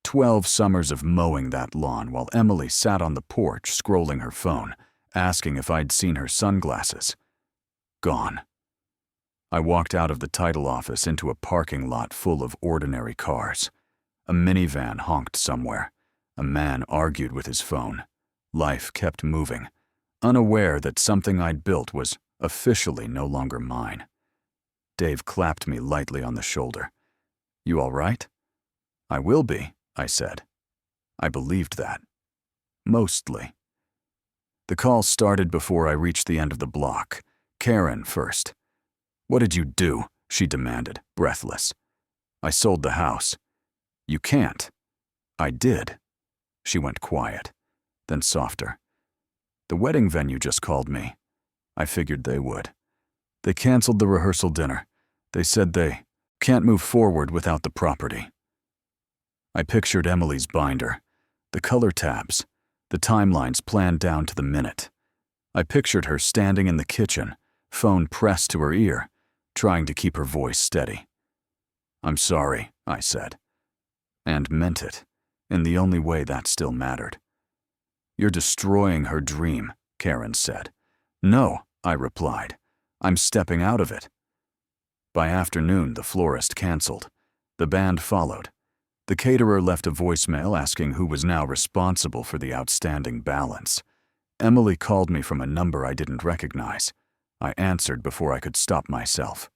12 summers of mowing that lawn while Emily sat on the porch scrolling her phone, asking if I'd seen her sunglasses. Gone." I walked out of the title office into a parking lot full of ordinary cars. A minivan honked somewhere. A man argued with his phone. Life kept moving, unaware that something I'd built was officially no longer mine. Dave clapped me lightly on the shoulder. "You all right?" "I will be," I said. I believed that. Mostly. The call started before I reached the end of the block. Karen first. "What did you do?" she demanded, breathless. "I sold the house." "You can't." "I did." She went quiet, then softer. "The wedding venue just called me." I figured they would. "They canceled the rehearsal dinner. They said they can't move forward without the property." I pictured Emily's binder, the color tabs, the timelines planned down to the minute. I pictured her standing in the kitchen, phone pressed to her ear, trying to keep her voice steady. "I'm sorry," I said. And meant it, in the only way that still mattered. "You're destroying her dream," Karen said. "No," I replied. "I'm stepping out of it." By afternoon, the florist canceled. The band followed. The caterer left a voicemail asking who was now responsible for the outstanding balance. Emily called me from a number I didn't recognize. I answered before I could stop myself.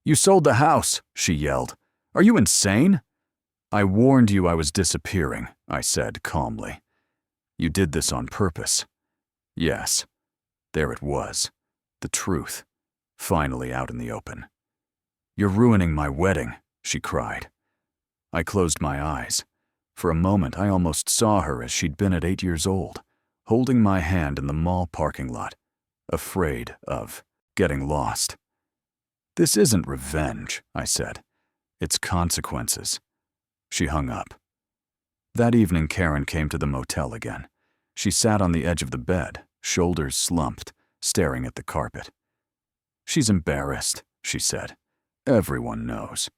"You sold the house," she yelled. "Are you insane?" "I warned you I was disappearing," I said calmly. "You did this on purpose." Yes. There it was. The truth. Finally out in the open. "You're ruining my wedding," she cried. I closed my eyes. For a moment, I almost saw her as she'd been at 8 years old, holding my hand in the mall parking lot, afraid of getting lost. "This isn't revenge," I said. "It's consequences." She hung up. That evening, Karen came to the motel again. She sat on the edge of the bed, shoulders slumped, staring at the carpet. "She's embarrassed," she said. "Everyone knows."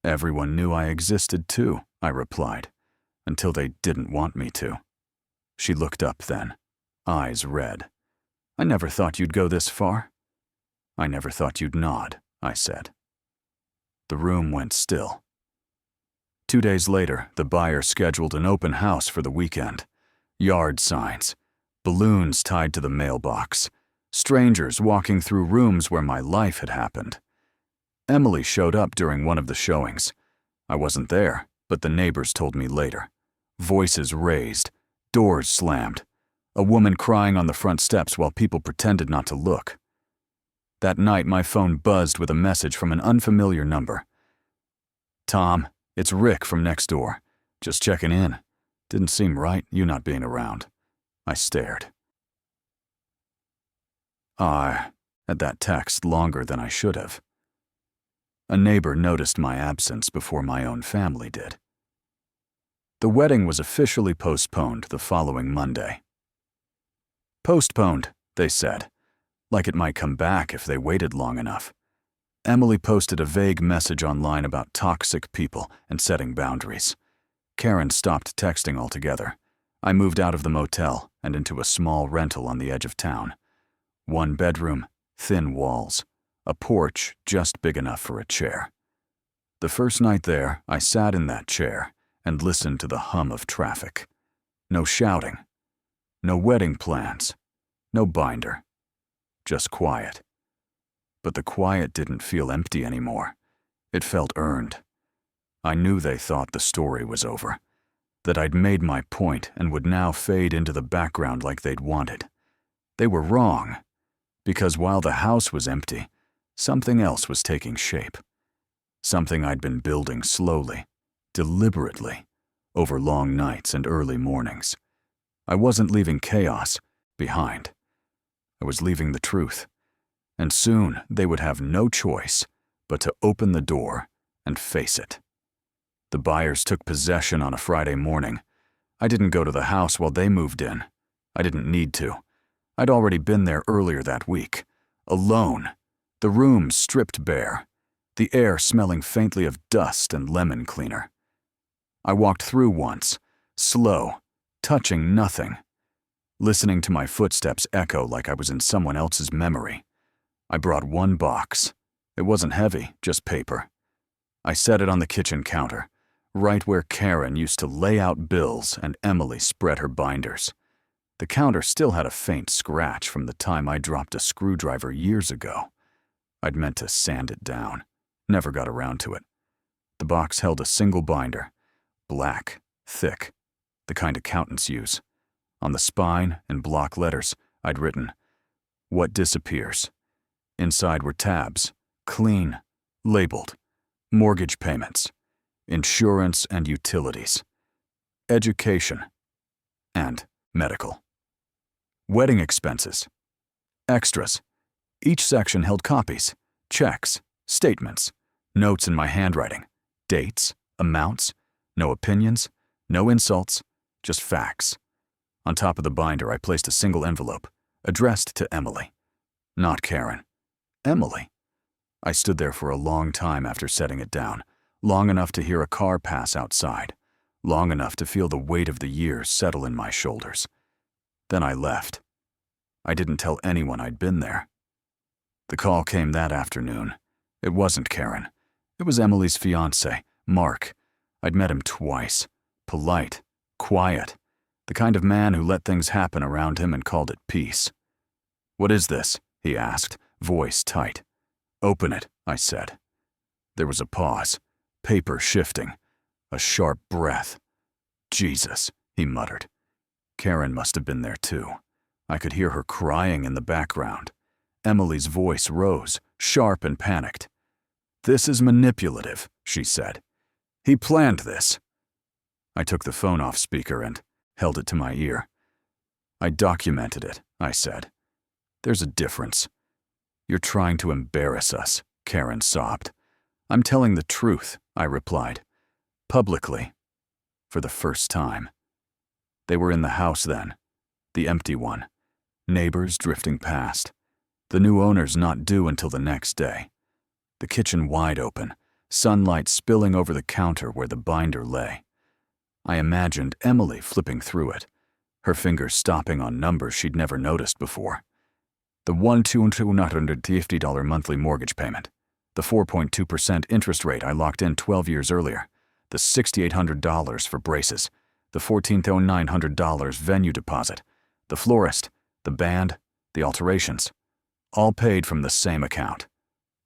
"Everyone knew I existed too," I replied, "until they didn't want me to." She looked up then, eyes red. "I never thought you'd go this far." "I never thought you'd nod," I said. The room went still. 2 days later, the buyer scheduled an open house for the weekend. Yard signs, balloons tied to the mailbox, strangers walking through rooms where my life had happened. Emily showed up during one of the showings. I wasn't there, but the neighbors told me later. Voices raised, doors slammed, a woman crying on the front steps while people pretended not to look. That night, my phone buzzed with a message from an unfamiliar number. "Tom, it's Rick from next door. Just checking in. Didn't seem right, you not being around." I stared. I had that text longer than I should have. A neighbor noticed my absence before my own family did. The wedding was officially postponed the following Monday. "Postponed," they said, like it might come back if they waited long enough. Emily posted a vague message online about toxic people and setting boundaries. Karen stopped texting altogether. I moved out of the motel and into a small rental on the edge of town. 1 bedroom, thin walls, a porch just big enough for a chair. The first night there, I sat in that chair and listened to the hum of traffic. No shouting, no wedding plans, no binder, just quiet. But the quiet didn't feel empty anymore. It felt earned. I knew they thought the story was over, that I'd made my point and would now fade into the background like they'd wanted. They were wrong, because while the house was empty, something else was taking shape. Something I'd been building slowly, deliberately, over long nights and early mornings. I wasn't leaving chaos behind. I was leaving the truth. And soon they would have no choice but to open the door and face it. The buyers took possession on a Friday morning. I didn't go to the house while they moved in. I didn't need to. I'd already been there earlier that week, alone, the room stripped bare, the air smelling faintly of dust and lemon cleaner. I walked through once, slow, touching nothing, listening to my footsteps echo like I was in someone else's memory. I brought 1 box. It wasn't heavy, just paper. I set it on the kitchen counter, right where Karen used to lay out bills and Emily spread her binders. The counter still had a faint scratch from the time I dropped a screwdriver years ago. I'd meant to sand it down. Never got around to it. The box held a single binder, black, thick, the kind accountants use. On the spine, in block letters, I'd written, "What disappears?" Inside were tabs, clean, labeled, mortgage payments, insurance and utilities, education, and medical. Wedding expenses, extras. Each section held copies, checks, statements, notes in my handwriting, dates, amounts, no opinions, no insults, just facts. On top of the binder, I placed a single envelope, addressed to Emily. Not Karen. Emily. I stood there for a long time after setting it down, long enough to hear a car pass outside, long enough to feel the weight of the years settle in my shoulders. Then I left. I didn't tell anyone I'd been there. The call came that afternoon. It wasn't Karen. It was Emily's fiancé, Mark. I'd met him twice. Polite, quiet, the kind of man who let things happen around him and called it peace. "What is this?" he asked, voice tight. "Open it," I said. There was a pause, paper shifting, a sharp breath. "Jesus," he muttered. Karen must have been there too. I could hear her crying in the background. Emily's voice rose, sharp and panicked. "This is manipulative," she said. "He planned this." I took the phone off speaker and held it to my ear. "I documented it," I said. "There's a difference." "You're trying to embarrass us," Karen sobbed. "I'm telling the truth," I replied. Publicly. For the first time. They were in the house then. The empty one. Neighbors drifting past. The new owners not due until the next day. The kitchen wide open, sunlight spilling over the counter where the binder lay. I imagined Emily flipping through it, her fingers stopping on numbers she'd never noticed before. The $1,250 monthly mortgage payment, the 4.2% interest rate I locked in 12 years earlier, the $6,800 for braces, the $14,900 venue deposit, the florist, the band, the alterations, all paid from the same account.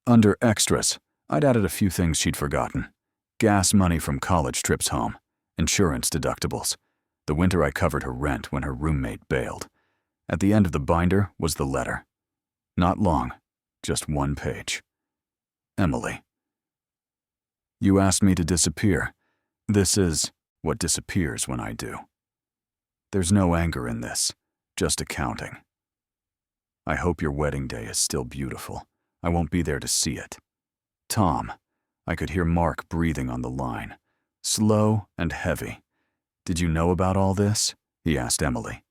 Under extras, I'd added a few things she'd forgotten. Gas money from college trips home, insurance deductibles, the winter I covered her rent when her roommate bailed. At the end of the binder was the letter. Not long, just one page. Emily. You asked me to disappear. This is what disappears when I do. There's no anger in this, just accounting. I hope your wedding day is still beautiful. I won't be there to see it. Tom. I could hear Mark breathing on the line, slow and heavy. Did you know about all this? He asked Emily.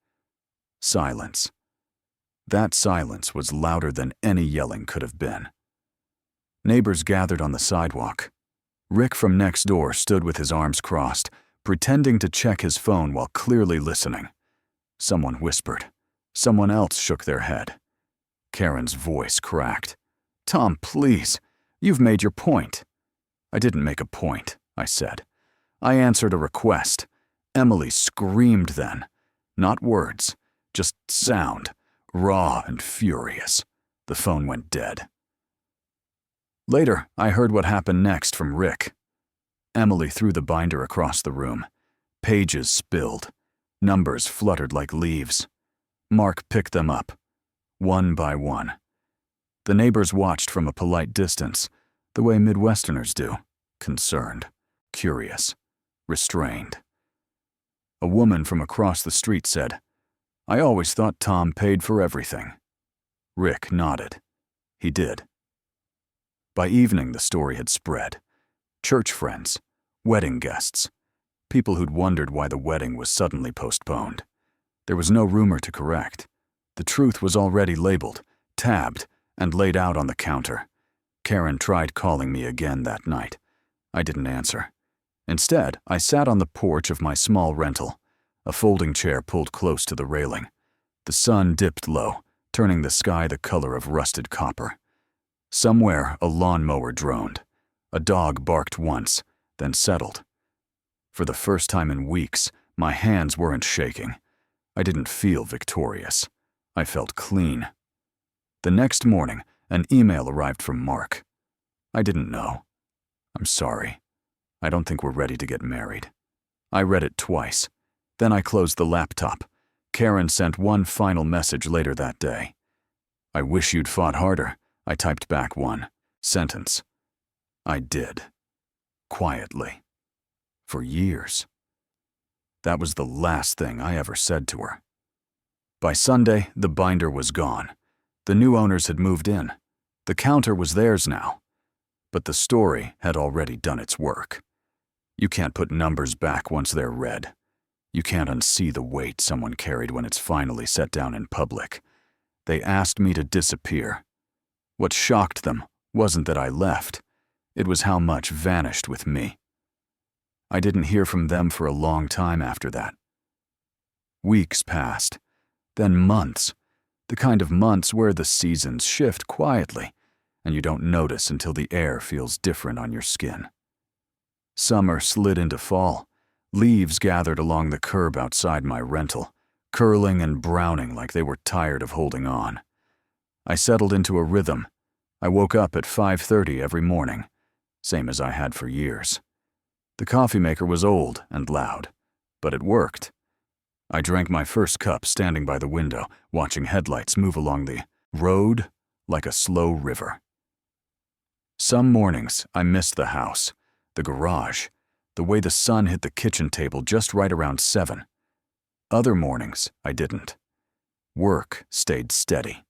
Silence. That silence was louder than any yelling could have been. Neighbors gathered on the sidewalk. Rick from next door stood with his arms crossed, pretending to check his phone while clearly listening. Someone whispered. Someone else shook their head. Karen's voice cracked. Tom, please. You've made your point. I didn't make a point, I said. I answered a request. Emily screamed then. Not words, just sound, raw and furious. The phone went dead. Later, I heard what happened next from Rick. Emily threw the binder across the room. Pages spilled. Numbers fluttered like leaves. Mark picked them up, one by one. The neighbors watched from a polite distance, the way Midwesterners do, concerned, curious, restrained. A woman from across the street said, I always thought Tom paid for everything. Rick nodded. He did. By evening, the story had spread. Church friends, wedding guests, people who'd wondered why the wedding was suddenly postponed. There was no rumor to correct. The truth was already labeled, tabbed, and laid out on the counter. Karen tried calling me again that night. I didn't answer. Instead, I sat on the porch of my small rental, a folding chair pulled close to the railing. The sun dipped low, turning the sky the color of rusted copper. Somewhere, a lawnmower droned. A dog barked once, then settled. For the first time in weeks, my hands weren't shaking. I didn't feel victorious. I felt clean. The next morning, an email arrived from Mark. I didn't know. I'm sorry. I don't think we're ready to get married. I read it twice. Then I closed the laptop. Karen sent one final message later that day. I wish you'd fought harder. I typed back one sentence. I did. Quietly. For years. That was the last thing I ever said to her. By Sunday, the binder was gone. The new owners had moved in. The counter was theirs now. But the story had already done its work. You can't put numbers back once they're read. You can't unsee the weight someone carried when it's finally set down in public. They asked me to disappear. What shocked them wasn't that I left. It was how much vanished with me. I didn't hear from them for a long time after that. Weeks passed, then months. The kind of months where the seasons shift quietly, and you don't notice until the air feels different on your skin. Summer slid into fall. Leaves gathered along the curb outside my rental, curling and browning like they were tired of holding on. I settled into a rhythm. I woke up at 5:30 every morning, same as I had for years. The coffee maker was old and loud, but it worked. I drank my first cup standing by the window, watching headlights move along the road like a slow river. Some mornings, I missed the house, the garage, the way the sun hit the kitchen table just right around 7. Other mornings, I didn't. Work stayed steady.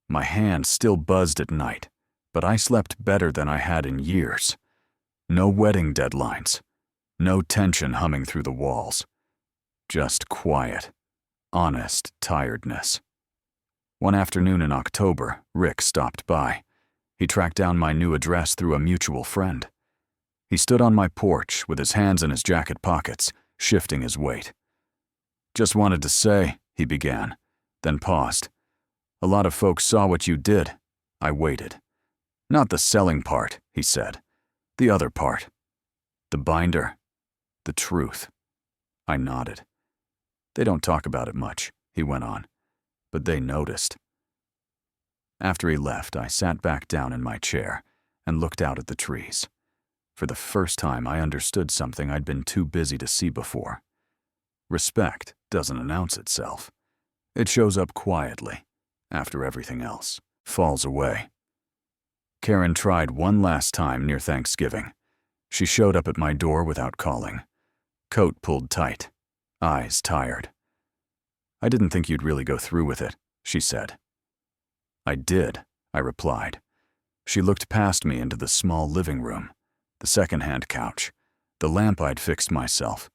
My hands still buzzed at night, but I slept better than I had in years. No wedding deadlines. No tension humming through the walls. Just quiet, honest tiredness. One afternoon in October, Rick stopped by. He tracked down my new address through a mutual friend. He stood on my porch with his hands in his jacket pockets, shifting his weight. "Just wanted to say," he began, then paused. "A lot of folks saw what you did." I waited. "Not the selling part," he said. "The other part. The binder. The truth." I nodded. "They don't talk about it much," he went on, "but they noticed." After he left, I sat back down in my chair and looked out at the trees. For the first time, I understood something I'd been too busy to see before. Respect doesn't announce itself. It shows up quietly, after everything else falls away. Karen tried one last time near Thanksgiving. She showed up at my door without calling. Coat pulled tight, eyes tired. "I didn't think you'd really go through with it," she said. "I did," I replied. She looked past me into the small living room, the second-hand couch, the lamp I'd fixed myself,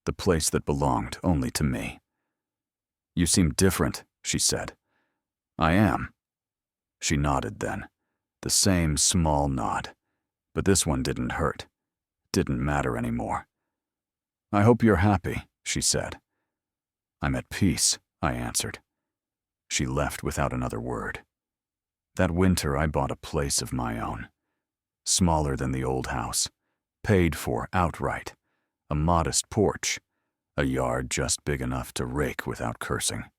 the place that belonged only to me. "You seem different," she said. "I am." She nodded then, the same small nod, but this one didn't hurt, didn't matter anymore. "I hope you're happy," she said. "I'm at peace," I answered. She left without another word. That winter, I bought a place of my own. Smaller than the old house, paid for outright, a modest porch, a yard just big enough to rake without cursing.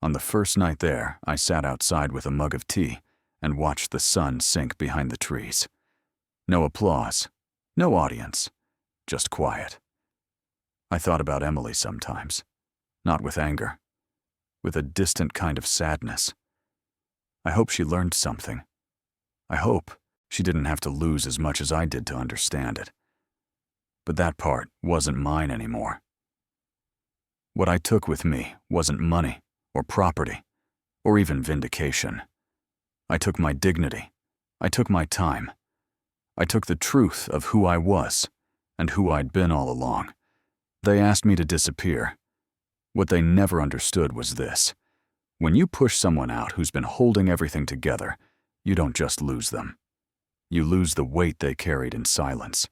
On the first night there, I sat outside with a mug of tea and watched the sun sink behind the trees. No applause, no audience, just quiet. I thought about Emily sometimes, not with anger, with a distant kind of sadness. I hope she learned something. I hope she didn't have to lose as much as I did to understand it. But that part wasn't mine anymore. What I took with me wasn't money or property or even vindication. I took my dignity. I took my time. I took the truth of who I was and who I'd been all along. They asked me to disappear. What they never understood was this. When you push someone out who's been holding everything together, you don't just lose them. You lose the weight they carried in silence,